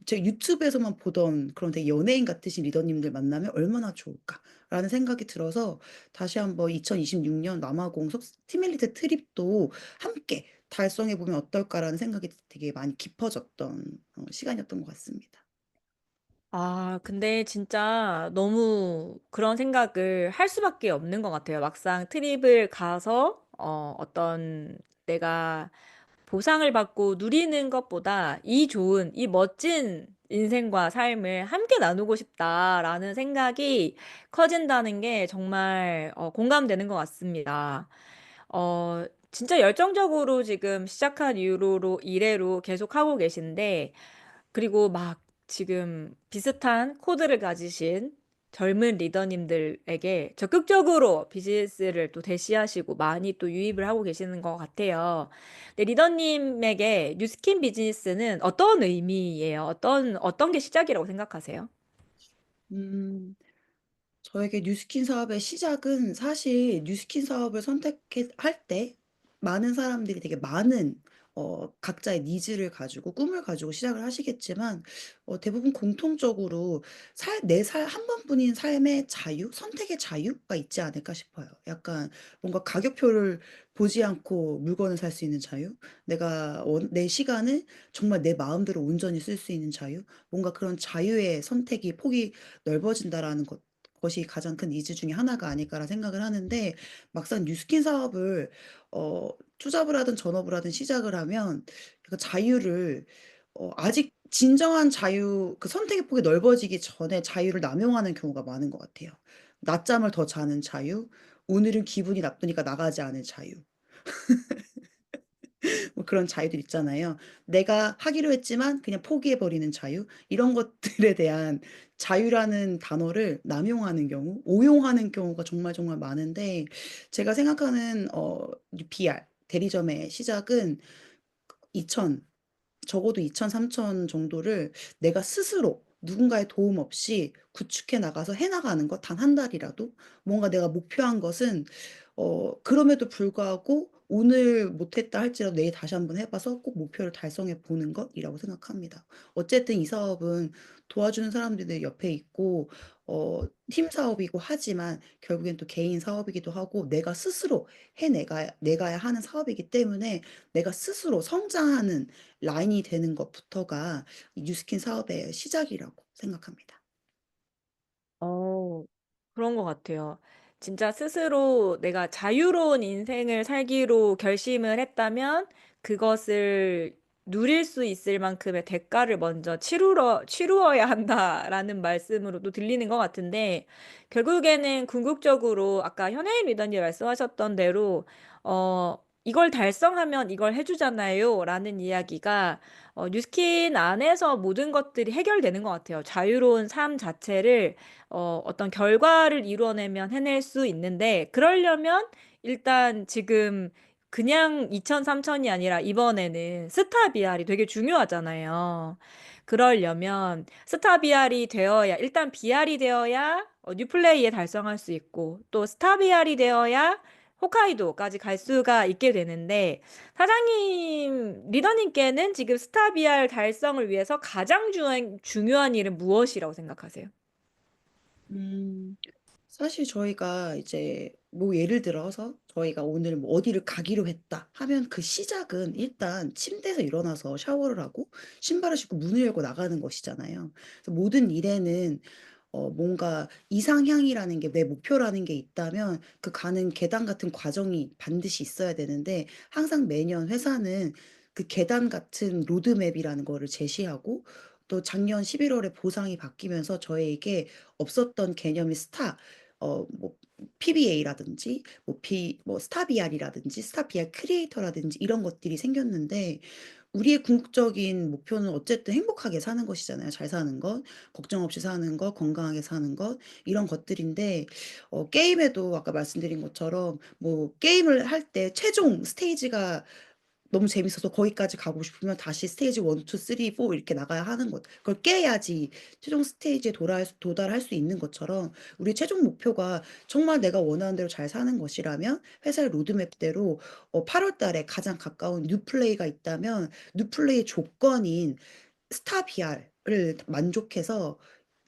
제가 유튜브에서만 보던 그런 되게 연예인 같으신 리더님들 만나면 얼마나 좋을까라는 생각이 들어서 다시 한번 2026년 남아공 팀 엘리트 트립도 함께 달성해 보면 어떨까라는 생각이 되게 많이 깊어졌던 시간이었던 것 같습니다. 아, 근데 진짜 너무 그런 생각을 할 수밖에 없는 것 같아요. 막상 트립을 가서 어떤 내가 보상을 받고 누리는 것보다 이 좋은, 이 멋진 인생과 삶을 함께 나누고 싶다라는 생각이 커진다는 게 정말 공감되는 것 같습니다. 진짜 열정적으로 지금 시작한 이래로 계속 하고 계신데, 그리고 막 지금 비슷한 코드를 가지신 젊은 리더님들에게 적극적으로 비즈니스를 또 대시하시고 많이 또 유입을 하고 계시는 것 같아요. 근데 리더님에게 뉴스킨 비즈니스는 어떤 의미예요? 어떤 게 시작이라고 생각하세요? 저에게 뉴스킨 사업의 시작은 사실 뉴스킨 사업을 선택할 때 많은 사람들이 되게 많은 각자의 니즈를 가지고 꿈을 가지고 시작을 하시겠지만 대부분 공통적으로 한 번뿐인 삶의 자유, 선택의 자유가 있지 않을까 싶어요. 약간 뭔가 가격표를 보지 않고 물건을 살 수 있는 자유, 내 시간을 정말 내 마음대로 온전히 쓸 수 있는 자유, 뭔가 그런 자유의 선택이 폭이 넓어진다라는 것이 가장 큰 니즈 중에 하나가 아닐까라는 생각을 하는데 막상 뉴스킨 사업을 투잡을 하든 전업을 하든 시작을 하면 그 자유를 아직 진정한 자유 그 선택의 폭이 넓어지기 전에 자유를 남용하는 경우가 많은 것 같아요. 낮잠을 더 자는 자유, 오늘은 기분이 나쁘니까 나가지 않을 자유. 뭐 그런 자유들 있잖아요. 내가 하기로 했지만 그냥 포기해 버리는 자유 이런 것들에 대한 자유라는 단어를 남용하는 경우, 오용하는 경우가 정말 정말 많은데 제가 생각하는 UPR 대리점의 시작은 2,000 적어도 2,000, 3,000 정도를 내가 스스로 누군가의 도움 없이 구축해 나가서 해 나가는 것 단 한 달이라도 뭔가 내가 목표한 것은 그럼에도 불구하고 오늘 못했다 할지라도 내일 다시 한번 해 봐서 꼭 목표를 달성해 보는 것이라고 생각합니다. 어쨌든 이 사업은 도와주는 사람들이 옆에 있고 팀 사업이고 하지만 결국엔 또 개인 사업이기도 하고 내가 스스로 내가야 하는 사업이기 때문에 내가 스스로 성장하는 라인이 되는 것부터가 이 뉴스킨 사업의 시작이라고 생각합니다. 어, 그런 것 같아요. 진짜 스스로 내가 자유로운 인생을 살기로 결심을 했다면 그것을 누릴 수 있을 만큼의 대가를 먼저 치루어야 한다라는 말씀으로도 들리는 것 같은데, 결국에는 궁극적으로 아까 현혜인 리더님 말씀하셨던 대로, 이걸 달성하면 이걸 해주잖아요. 라는 이야기가 뉴스킨 안에서 모든 것들이 해결되는 것 같아요. 자유로운 삶 자체를 어떤 결과를 이루어내면 해낼 수 있는데 그러려면 일단 지금 그냥 2천, 3천이 아니라 이번에는 스타 BR이 되게 중요하잖아요. 그러려면 스타 BR이 되어야 일단 BR이 되어야 뉴플레이에 달성할 수 있고 또 스타 BR이 되어야 홋카이도까지 갈 수가 있게 되는데 사장님 리더님께는 지금 스타 BR 달성을 위해서 가장 중요한 일은 무엇이라고 생각하세요? 음, 사실 저희가 이제 뭐 예를 들어서 저희가 오늘 뭐 어디를 가기로 했다 하면 그 시작은 일단 침대에서 일어나서 샤워를 하고 신발을 신고 문을 열고 나가는 것이잖아요. 그래서 모든 일에는 뭔가 이상향이라는 게 내 목표라는 게 있다면 그 가는 계단 같은 과정이 반드시 있어야 되는데 항상 매년 회사는 그 계단 같은 로드맵이라는 거를 제시하고 또 작년 11월에 보상이 바뀌면서 저희에게 없었던 개념이 스타 뭐 PBA라든지 뭐 스타 BR이라든지 스타 BR 크리에이터라든지 이런 것들이 생겼는데 우리의 궁극적인 목표는 어쨌든 행복하게 사는 것이잖아요. 잘 사는 것, 걱정 없이 사는 것, 건강하게 사는 것 이런 것들인데 게임에도 아까 말씀드린 것처럼 뭐 게임을 할 때 최종 스테이지가 너무 재밌어서 거기까지 가고 싶으면 다시 스테이지 1, 2, 3, 4 이렇게 나가야 하는 것. 그걸 깨야지 최종 스테이지에 도달할 수 있는 것처럼 우리 최종 목표가 정말 내가 원하는 대로 잘 사는 것이라면 회사의 로드맵대로 8월 달에 가장 가까운 뉴플레이가 있다면 뉴플레이 조건인 스타 BR을 만족해서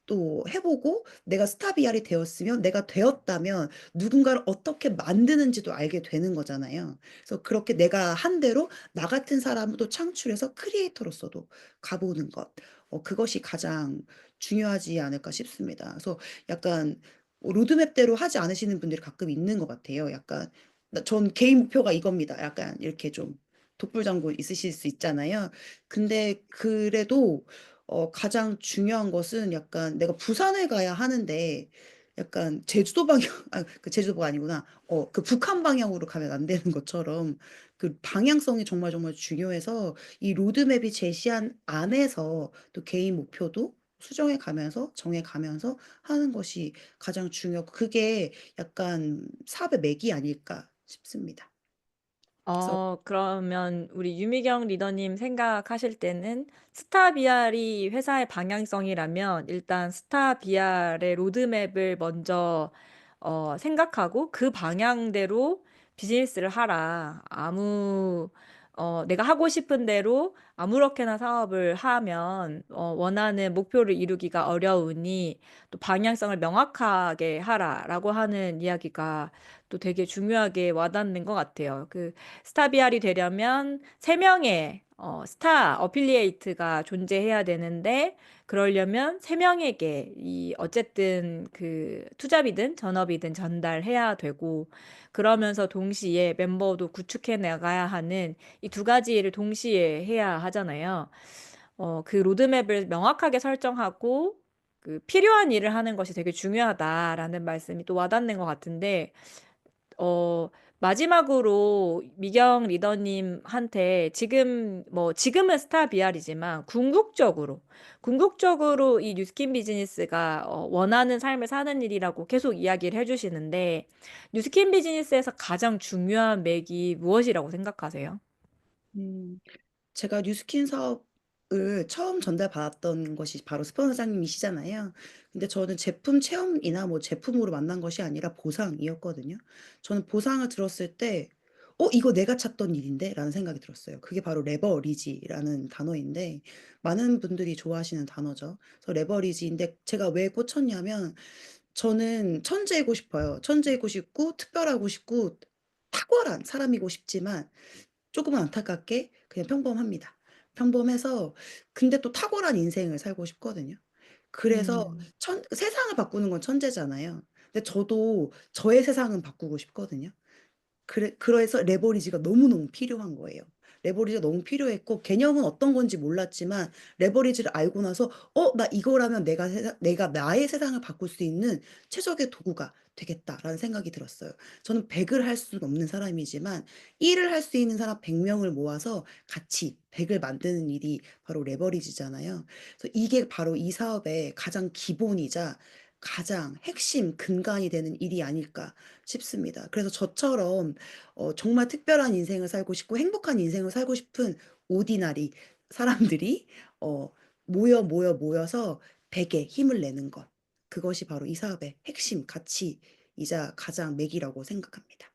또 해보고 내가 스타 BR이 되었으면 내가 되었다면 누군가를 어떻게 만드는지도 알게 되는 거잖아요. 그래서 그렇게 내가 한 대로 나 같은 사람을 또 창출해서 크리에이터로서도 가보는 것. 그것이 가장 중요하지 않을까 싶습니다. 그래서 약간 로드맵대로 하지 않으시는 분들이 가끔 있는 것 같아요. 약간 전 개인 목표가 이겁니다. 약간 이렇게 좀 독불장군 있으실 수 있잖아요. 근데 그래도 가장 중요한 것은 약간 내가 부산에 가야 하는데 약간 제주도 방향, 그 제주도가 아니구나. 그 북한 방향으로 가면 안 되는 것처럼 그 방향성이 정말 정말 중요해서 이 로드맵이 제시한 안에서 또 개인 목표도 수정해 가면서 정해 가면서 하는 것이 가장 중요하고 그게 약간 사업의 맥이 아닐까 싶습니다. 그래서 그러면 우리 유미경 리더님 생각하실 때는 스타 BR이 회사의 방향성이라면 일단 스타 BR의 로드맵을 먼저 생각하고 그 방향대로 비즈니스를 하라. 내가 하고 싶은 대로 아무렇게나 사업을 하면 원하는 목표를 이루기가 어려우니 또 방향성을 명확하게 하라라고 하는 이야기가 또 되게 중요하게 와닿는 것 같아요. 그 스타 BR이 되려면 세명의 스타 어필리에이트가 존재해야 되는데 그러려면 세명에게 이 어쨌든 그 투잡이든 전업이든 전달해야 되고 그러면서 동시에 멤버도 구축해 나가야 하는 이 두 가지를 동시에 해야 하잖아요. 그 로드맵을 명확하게 설정하고 그 필요한 일을 하는 것이 되게 중요하다라는 말씀이 또 와닿는 것 같은데 어, 마지막으로 미경 리더님한테 지금은 스타 BR이지만 궁극적으로 이 뉴스킨 비즈니스가 원하는 삶을 사는 일이라고 계속 이야기를 해주시는데, 뉴스킨 비즈니스에서 가장 중요한 맥이 무엇이라고 생각하세요? 음, 제가 뉴스킨 사업을 처음 전달받았던 것이 바로 스폰서장님이시잖아요. 근데 저는 제품 체험이나 뭐 제품으로 만난 것이 아니라 보상이었거든요. 저는 보상을 들었을 때, 이거 내가 찾던 일인데? 라는 생각이 들었어요. 그게 바로 레버리지라는 단어인데, 많은 분들이 좋아하시는 단어죠. 그래서 레버리지인데, 제가 왜 꽂혔냐면, 저는 천재이고 싶어요. 천재이고 싶고, 특별하고 싶고, 탁월한 사람이고 싶지만, 조금은 안타깝게 그냥 평범합니다. 평범해서 근데 또 탁월한 인생을 살고 싶거든요. 그래서 음. 세상을 바꾸는 건 천재잖아요. 근데 저도 저의 세상은 바꾸고 싶거든요. 그래서 레버리지가 너무너무 필요한 거예요. 레버리지가 너무 필요했고 개념은 어떤 건지 몰랐지만 레버리지를 알고 나서 나 이거라면 내가 나의 세상을 바꿀 수 있는 최적의 도구가 되겠다라는 생각이 들었어요. 저는 100을 할 수는 없는 사람이지만 1을 할 수 있는 사람 100명을 모아서 같이 100을 만드는 일이 바로 레버리지잖아요. 그래서 이게 바로 이 사업의 가장 기본이자 가장 핵심 근간이 되는 일이 아닐까 싶습니다. 그래서 저처럼 정말 특별한 인생을 살고 싶고 행복한 인생을 살고 싶은 오디나리 사람들이 모여서 100에 힘을 내는 것. 그것이 바로 이 사업의 핵심 가치이자 가장 맥이라고 생각합니다.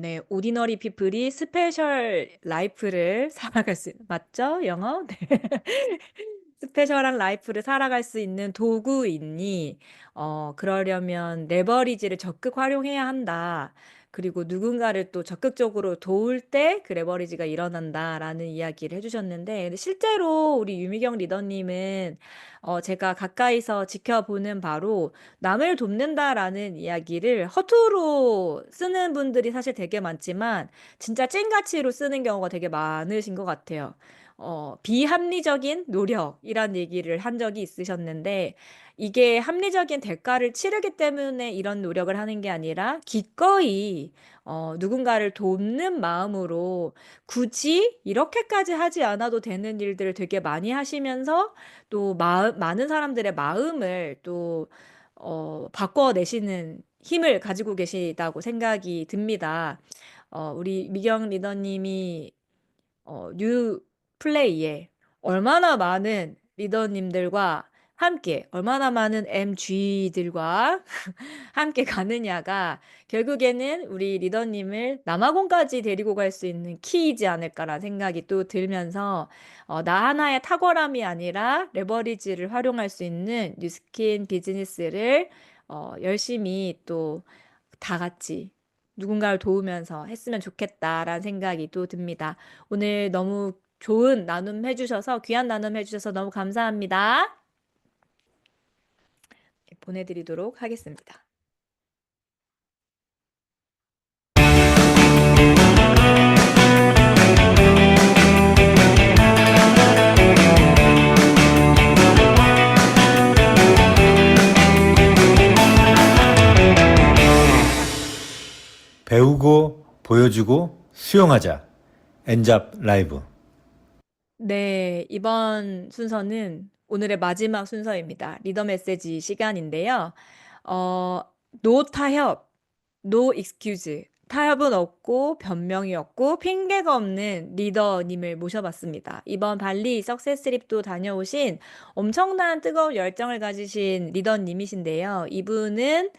네. 오디너리 피플이 스페셜 라이프를 살아갈 수 맞죠? 영어? 네. 스페셜한 라이프를 살아갈 수 있는 도구이니 그러려면 레버리지를 적극 활용해야 한다. 그리고 누군가를 또 적극적으로 도울 때 그 레버리지가 일어난다라는 이야기를 해주셨는데 근데 실제로 우리 유미경 리더님은 제가 가까이서 지켜보는 바로 남을 돕는다라는 이야기를 허투루 쓰는 분들이 사실 되게 많지만 진짜 찐가치로 쓰는 경우가 되게 많으신 것 같아요. 비합리적인 노력이란 얘기를 한 적이 있으셨는데 이게 합리적인 대가를 치르기 때문에 이런 노력을 하는 게 아니라 기꺼이 누군가를 돕는 마음으로 굳이 이렇게까지 하지 않아도 되는 일들을 되게 많이 하시면서 또 많은 사람들의 마음을 또 바꿔내시는 힘을 가지고 계시다고 생각이 듭니다. 우리 미경 리더님이 뉴 플레이에 얼마나 많은 리더님들과 함께, 얼마나 많은 MG들과 함께 가느냐가 결국에는 우리 리더님을 남아공까지 데리고 갈 수 있는 키이지 않을까라는 생각이 또 들면서 나 하나의 탁월함이 아니라 레버리지를 활용할 수 있는 뉴스킨 비즈니스를 열심히 또 다 같이 누군가를 도우면서 했으면 좋겠다라는 생각이 또 듭니다. 오늘 너무 좋은 나눔 해주셔서, 귀한 나눔 해주셔서 너무 감사합니다. 보내드리도록 하겠습니다. 배우고 보여주고 수용하자. 엔잡 라이브. 네, 이번 순서는 오늘의 마지막 순서입니다. 리더 메시지 시간인데요. 노 타협, 노 익스큐즈. 타협은 없고 변명이 없고 핑계가 없는 리더님을 모셔봤습니다. 이번 발리 석세스립도 다녀오신 엄청난 뜨거운 열정을 가지신 리더님이신데요. 이분은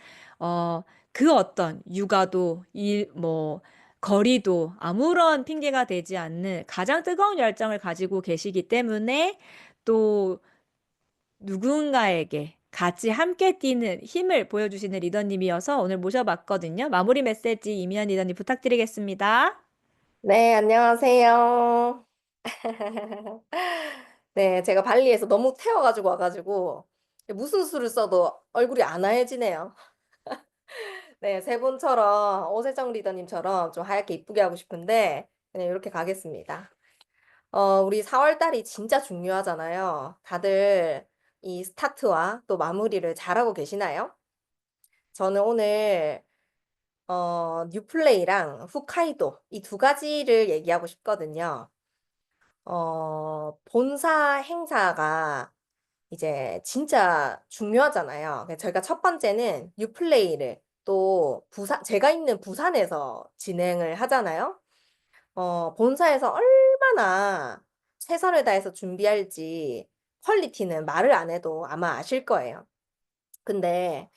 그 어떤 육아도 거리도 아무런 핑계가 되지 않는 가장 뜨거운 열정을 가지고 계시기 때문에 또 누군가에게 같이 함께 뛰는 힘을 보여주시는 리더님이어서 오늘 모셔봤거든요. 마무리 메시지 이미연 리더님 부탁드리겠습니다. 네, 안녕하세요. 네, 제가 발리에서 너무 태워가지고 와가지고 무슨 수를 써도 얼굴이 안 하얘지네요. 네, 세 분처럼 오세정 리더님처럼 좀 하얗게 이쁘게 하고 싶은데 그냥 이렇게 가겠습니다. 우리 4월 달이 진짜 중요하잖아요. 다들 이 스타트와 또 마무리를 잘하고 계시나요? 저는 오늘 뉴플레이랑 홋카이도 이 두 가지를 얘기하고 싶거든요. 본사 행사가 이제 진짜 중요하잖아요. 그래서 저희가 첫 번째는 뉴플레이를 또 제가 있는 부산에서 진행을 하잖아요. 본사에서 얼마나 최선을 다해서 준비할지 퀄리티는 말을 안 해도 아마 아실 거예요. 근데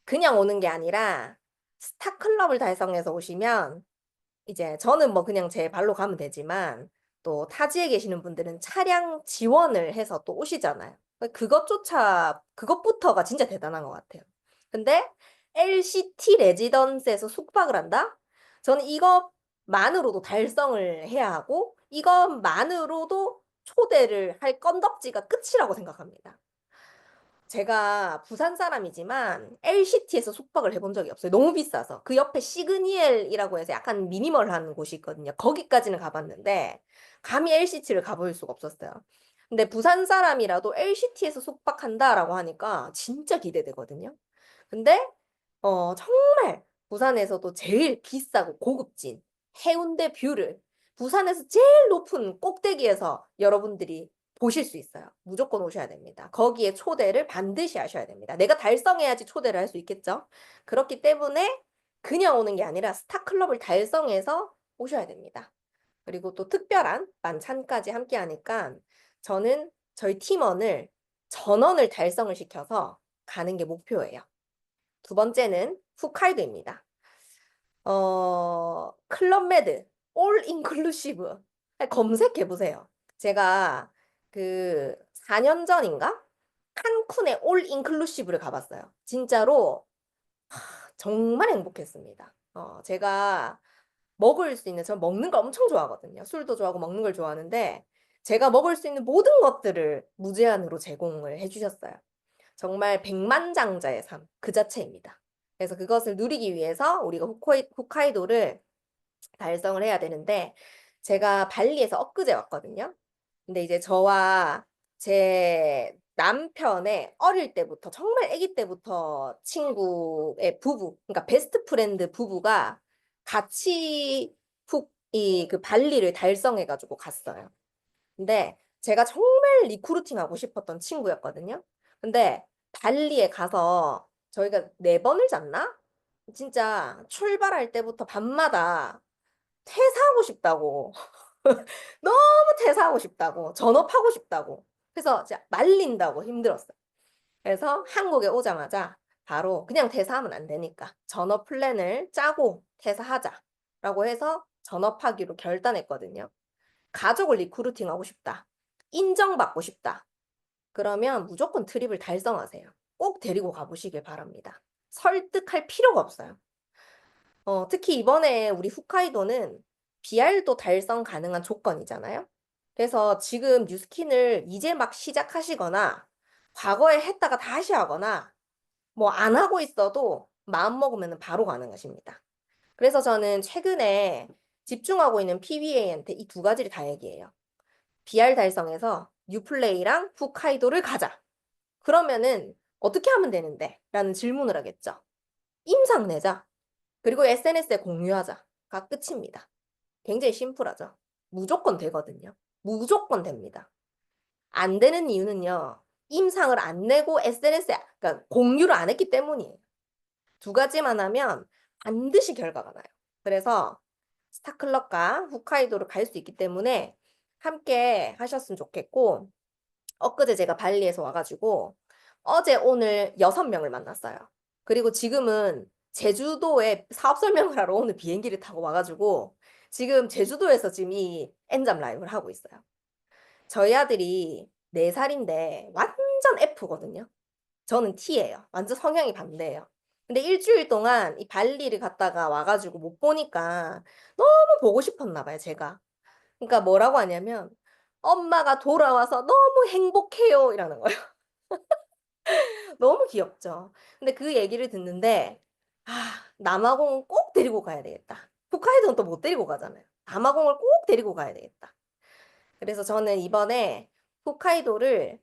그냥 오는 게 아니라 스타클럽을 달성해서 오시면 이제 저는 뭐 그냥 제 발로 가면 되지만 또 타지에 계시는 분들은 차량 지원을 해서 또 오시잖아요. 그것부터가 진짜 대단한 것 같아요. 근데 LCT 레지던스에서 숙박을 한다? 저는 이것만으로도 달성을 해야 하고 이것만으로도 초대를 할 건덕지가 끝이라고 생각합니다. 제가 부산 사람이지만 LCT에서 숙박을 해본 적이 없어요. 너무 비싸서. 그 옆에 시그니엘이라고 해서 약간 미니멀한 곳이 있거든요. 거기까지는 가봤는데 감히 LCT를 가볼 수가 없었어요. 근데 부산 사람이라도 LCT에서 숙박한다라고 하니까 진짜 기대되거든요. 근데 정말 부산에서도 제일 비싸고 고급진 해운대 뷰를 부산에서 제일 높은 꼭대기에서 여러분들이 보실 수 있어요. 무조건 오셔야 됩니다. 거기에 초대를 반드시 하셔야 됩니다. 내가 달성해야지 초대를 할 수 있겠죠? 그렇기 때문에 그냥 오는 게 아니라 스타클럽을 달성해서 오셔야 됩니다. 그리고 또 특별한 만찬까지 함께 하니까 저는 저희 팀원을 전원을 달성을 시켜서 가는 게 목표예요. 두 번째는 홋카이도입니다. 클럽메드 올 인클루시브 검색해 보세요. 제가 그 4년 전인가 칸쿤의 올 인클루시브를 가봤어요. 진짜로 정말 행복했습니다. 제가 먹을 수 있는, 전 먹는 걸 엄청 좋아하거든요. 술도 좋아하고 먹는 걸 좋아하는데 제가 먹을 수 있는 모든 것들을 무제한으로 제공을 해주셨어요. 정말 백만장자의 삶 그 자체입니다. 그래서 그것을 누리기 위해서 우리가 홋카이도를 달성을 해야 되는데 제가 발리에서 엊그제 왔거든요. 근데 이제 저와 제 남편의 어릴 때부터 정말 아기 때부터 친구의 부부, 그러니까 베스트 프렌드 부부가 같이 그 발리를 달성해가지고 갔어요. 근데 제가 정말 리크루팅 하고 싶었던 친구였거든요. 근데 발리에 가서 저희가 4번을 잤나? 진짜 출발할 때부터 밤마다 퇴사하고 싶다고 너무 퇴사하고 싶다고 전업하고 싶다고 그래서 진짜 말린다고 힘들었어요. 그래서 한국에 오자마자 바로 그냥 퇴사하면 안 되니까 전업 플랜을 짜고 퇴사하자라고 해서 전업하기로 결단했거든요. 가족을 리크루팅하고 싶다. 인정받고 싶다. 그러면 무조건 트립을 달성하세요. 꼭 데리고 가보시길 바랍니다. 설득할 필요가 없어요. 특히 이번에 우리 홋카이도는 BR도 달성 가능한 조건이잖아요. 그래서 지금 뉴스킨을 이제 막 시작하시거나 과거에 했다가 다시 하거나 뭐 안 하고 있어도 마음 먹으면 바로 가능하십니다. 그래서 저는 최근에 집중하고 있는 PBA한테 이 2가지를 다 얘기해요. BR 달성해서 뉴플레이랑 홋카이도를 가자. 그러면은 어떻게 하면 되는데? 라는 질문을 하겠죠. 임상 내자. 그리고 SNS에 공유하자가 끝입니다. 굉장히 심플하죠. 무조건 되거든요. 무조건 됩니다. 안 되는 이유는요. 임상을 안 내고 SNS에 그러니까 공유를 안 했기 때문이에요. 2가지만 하면 반드시 결과가 나요. 그래서 스타클럽과 홋카이도를 갈 수 있기 때문에 함께 하셨으면 좋겠고 엊그제 제가 발리에서 와가지고 어제 오늘 6명을 만났어요. 그리고 지금은 제주도에 사업 설명을 하러 오늘 비행기를 타고 와가지고 지금 제주도에서 지금 이 엔잡 라이브를 하고 있어요. 저희 아들이 4살인데 완전 F거든요. 저는 T예요. 완전 성향이 반대예요. 근데 일주일 동안 이 발리를 갔다가 와가지고 못 보니까 너무 보고 싶었나 봐요, 제가. 그러니까 뭐라고 하냐면 엄마가 돌아와서 너무 행복해요 이러는 거예요. 너무 귀엽죠. 근데 그 얘기를 듣는데 남아공은 꼭 데리고 가야 되겠다. 홋카이도는 또 못 데리고 가잖아요. 남아공을 꼭 데리고 가야 되겠다. 그래서 저는 이번에 홋카이도를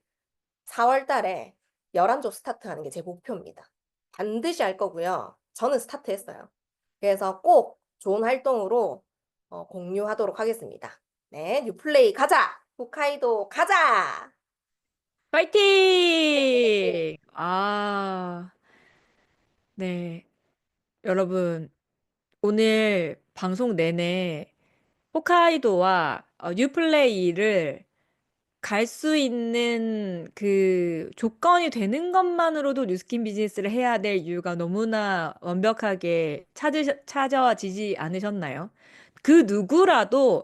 4월 달에 11조 스타트하는 게 제 목표입니다. 반드시 할 거고요. 저는 스타트했어요. 그래서 꼭 좋은 활동으로 공유하도록 하겠습니다. 네, 뉴플레이 가자! 홋카이도 가자! 파이팅! 네. 여러분, 오늘 방송 내내 홋카이도와 뉴플레이를 갈 수 있는 그 조건이 되는 것만으로도 뉴스킨 비즈니스를 해야 될 이유가 너무나 완벽하게 찾아지지 않으셨나요? 그 누구라도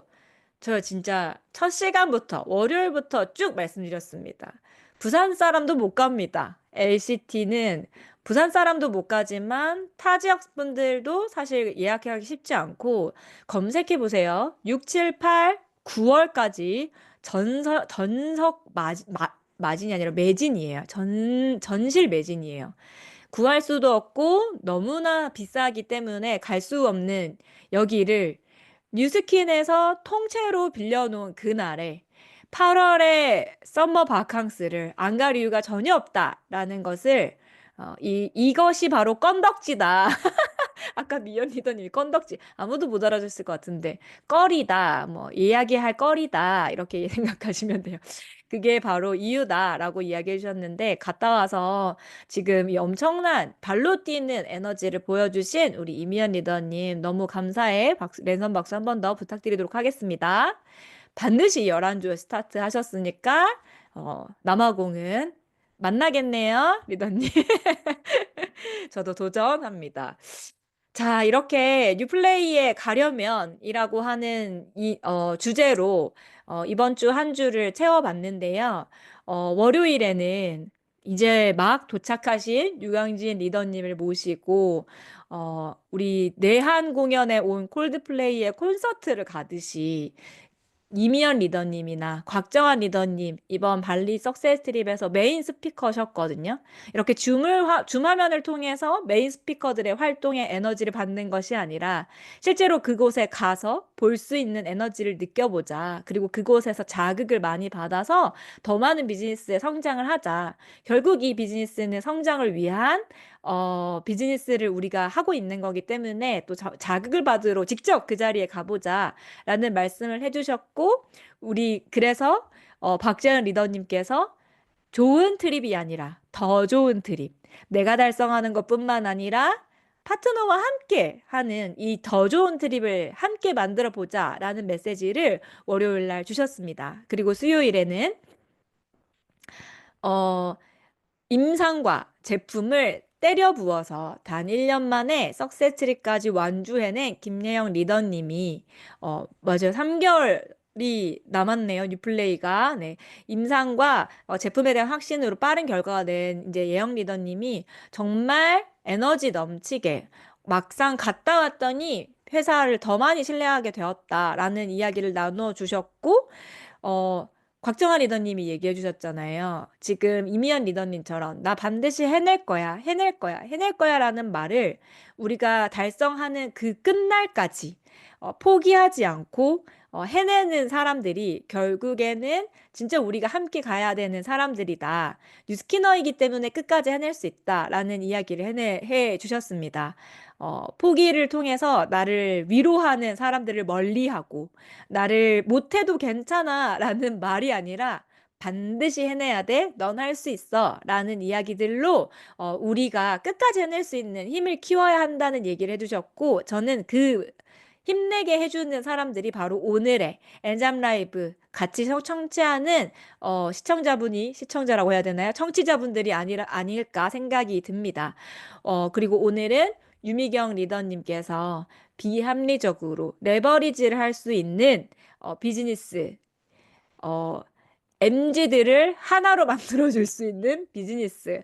저 진짜 첫 시간부터 월요일부터 쭉 말씀드렸습니다. 부산 사람도 못 갑니다. LCT는 부산 사람도 못 가지만 타 지역 분들도 사실 예약하기 쉽지 않고 검색해 보세요. 6, 7, 8, 9월까지 마진이 아니라 매진이에요. 전실 매진이에요. 구할 수도 없고 너무나 비싸기 때문에 갈 수 없는 여기를 뉴스킨에서 통째로 빌려놓은 그날에 8월에 썸머 바캉스를 안 갈 이유가 전혀 없다라는 것을 이것이 바로 건덕지다. 아까 미연 리더님이 건덕지 아무도 못 알아줬을 것 같은데 거리다 뭐 이야기할 거리다 이렇게 생각하시면 돼요. 그게 바로 이유다라고 이야기해 주셨는데 갔다 와서 지금 이 엄청난 발로 뛰는 에너지를 보여주신 우리 이미연 리더님 너무 감사해. 랜선 박수 한 번 더 부탁드리도록 하겠습니다. 반드시 11주 스타트 하셨으니까 남아공은 만나겠네요, 리더님. 저도 도전합니다. 자, 이렇게 뉴플레이에 가려면이라고 하는 주제로 이번 주 한 주를 채워봤는데요. 월요일에는 이제 막 도착하신 유광진 리더님을 모시고 우리 내한 공연에 온 콜드플레이의 콘서트를 가듯이 이미연 리더님이나 곽정환 리더님 이번 발리 석세스 트립에서 메인 스피커셨거든요. 이렇게 줌화면을 통해서 메인 스피커들의 활동에 에너지를 받는 것이 아니라 실제로 그곳에 가서 볼 수 있는 에너지를 느껴보자. 그리고 그곳에서 자극을 많이 받아서 더 많은 비즈니스에 성장을 하자. 결국 이 비즈니스는 성장을 위한 비즈니스를 우리가 하고 있는 거기 때문에 또 자극을 받으러 직접 그 자리에 가보자 라는 말씀을 해주셨고 그래서 박재현 리더님께서 좋은 트립이 아니라 더 좋은 트립 내가 달성하는 것뿐만 아니라 파트너와 함께 하는 이 더 좋은 트립을 함께 만들어 보자 라는 메시지를 월요일 날 주셨습니다. 그리고 수요일에는 임상과 제품을 때려 부어서 단 1년 만에 석세스 트립까지 완주해낸 김예영 리더님이 맞아요. 3개월이 남았네요. 뉴플레이가. 네. 임상과 제품에 대한 확신으로 빠른 결과가 낸 이제 예영 리더님이 정말 에너지 넘치게 막상 갔다 왔더니 회사를 더 많이 신뢰하게 되었다라는 이야기를 나누어 주셨고 곽정환 리더님이 얘기해 주셨잖아요. 지금 이미연 리더님처럼 나 반드시 해낼 거야, 해낼 거야, 해낼 거야 라는 말을 우리가 달성하는 그 끝날까지 포기하지 않고 해내는 사람들이 결국에는 진짜 우리가 함께 가야 되는 사람들이다. 뉴스키너이기 때문에 끝까지 해낼 수 있다라는 이야기를 해 주셨습니다. 포기를 통해서 나를 위로하는 사람들을 멀리하고 나를 못해도 괜찮아 라는 말이 아니라 반드시 해내야 돼. 넌 할 수 있어. 라는 이야기들로 우리가 끝까지 해낼 수 있는 힘을 키워야 한다는 얘기를 해주셨고 저는 그 힘내게 해주는 사람들이 바로 오늘의 엔잡 라이브 같이 청취하는 시청자라고 해야 되나요? 청취자분들이 아닐까 생각이 듭니다. 그리고 오늘은 유미경 리더님께서 비합리적으로 레버리지를 할 수 있는 비즈니스 MZ들을 하나로 만들어줄 수 있는 비즈니스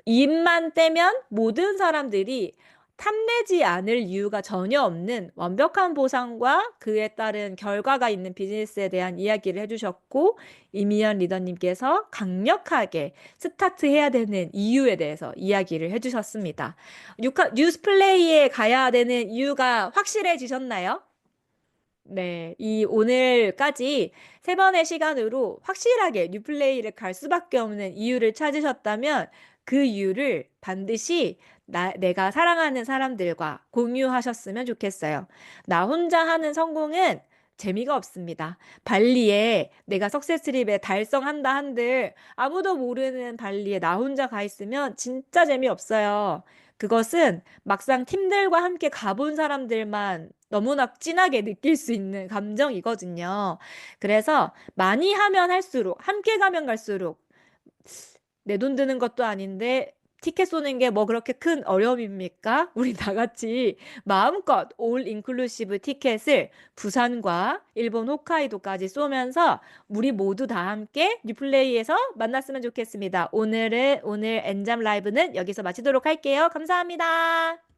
입만 떼면 모든 사람들이 탐내지 않을 이유가 전혀 없는 완벽한 보상과 그에 따른 결과가 있는 비즈니스에 대한 이야기를 해주셨고 이미연 리더님께서 강력하게 스타트해야 되는 이유에 대해서 이야기를 해주셨습니다. 뉴스플레이에 가야 되는 이유가 확실해지셨나요? 네, 이 오늘까지 3번의 시간으로 확실하게 뉴플레이를 갈 수밖에 없는 이유를 찾으셨다면 그 이유를 반드시 내가 사랑하는 사람들과 공유하셨으면 좋겠어요. 나 혼자 하는 성공은 재미가 없습니다. 발리에 내가 석세스 트립에 달성한다 한들 아무도 모르는 발리에 나 혼자 가 있으면 진짜 재미없어요. 그것은 막상 팀들과 함께 가본 사람들만 너무나 진하게 느낄 수 있는 감정이거든요. 그래서 많이 하면 할수록, 함께 가면 갈수록 내 돈 드는 것도 아닌데 티켓 쏘는 게 뭐 그렇게 큰 어려움입니까? 우리 다 같이 마음껏 올 인클루시브 티켓을 부산과 일본 홋카이도까지 쏘면서 우리 모두 다 함께 뉴플레이에서 만났으면 좋겠습니다. 오늘 엔잡 라이브는 여기서 마치도록 할게요. 감사합니다.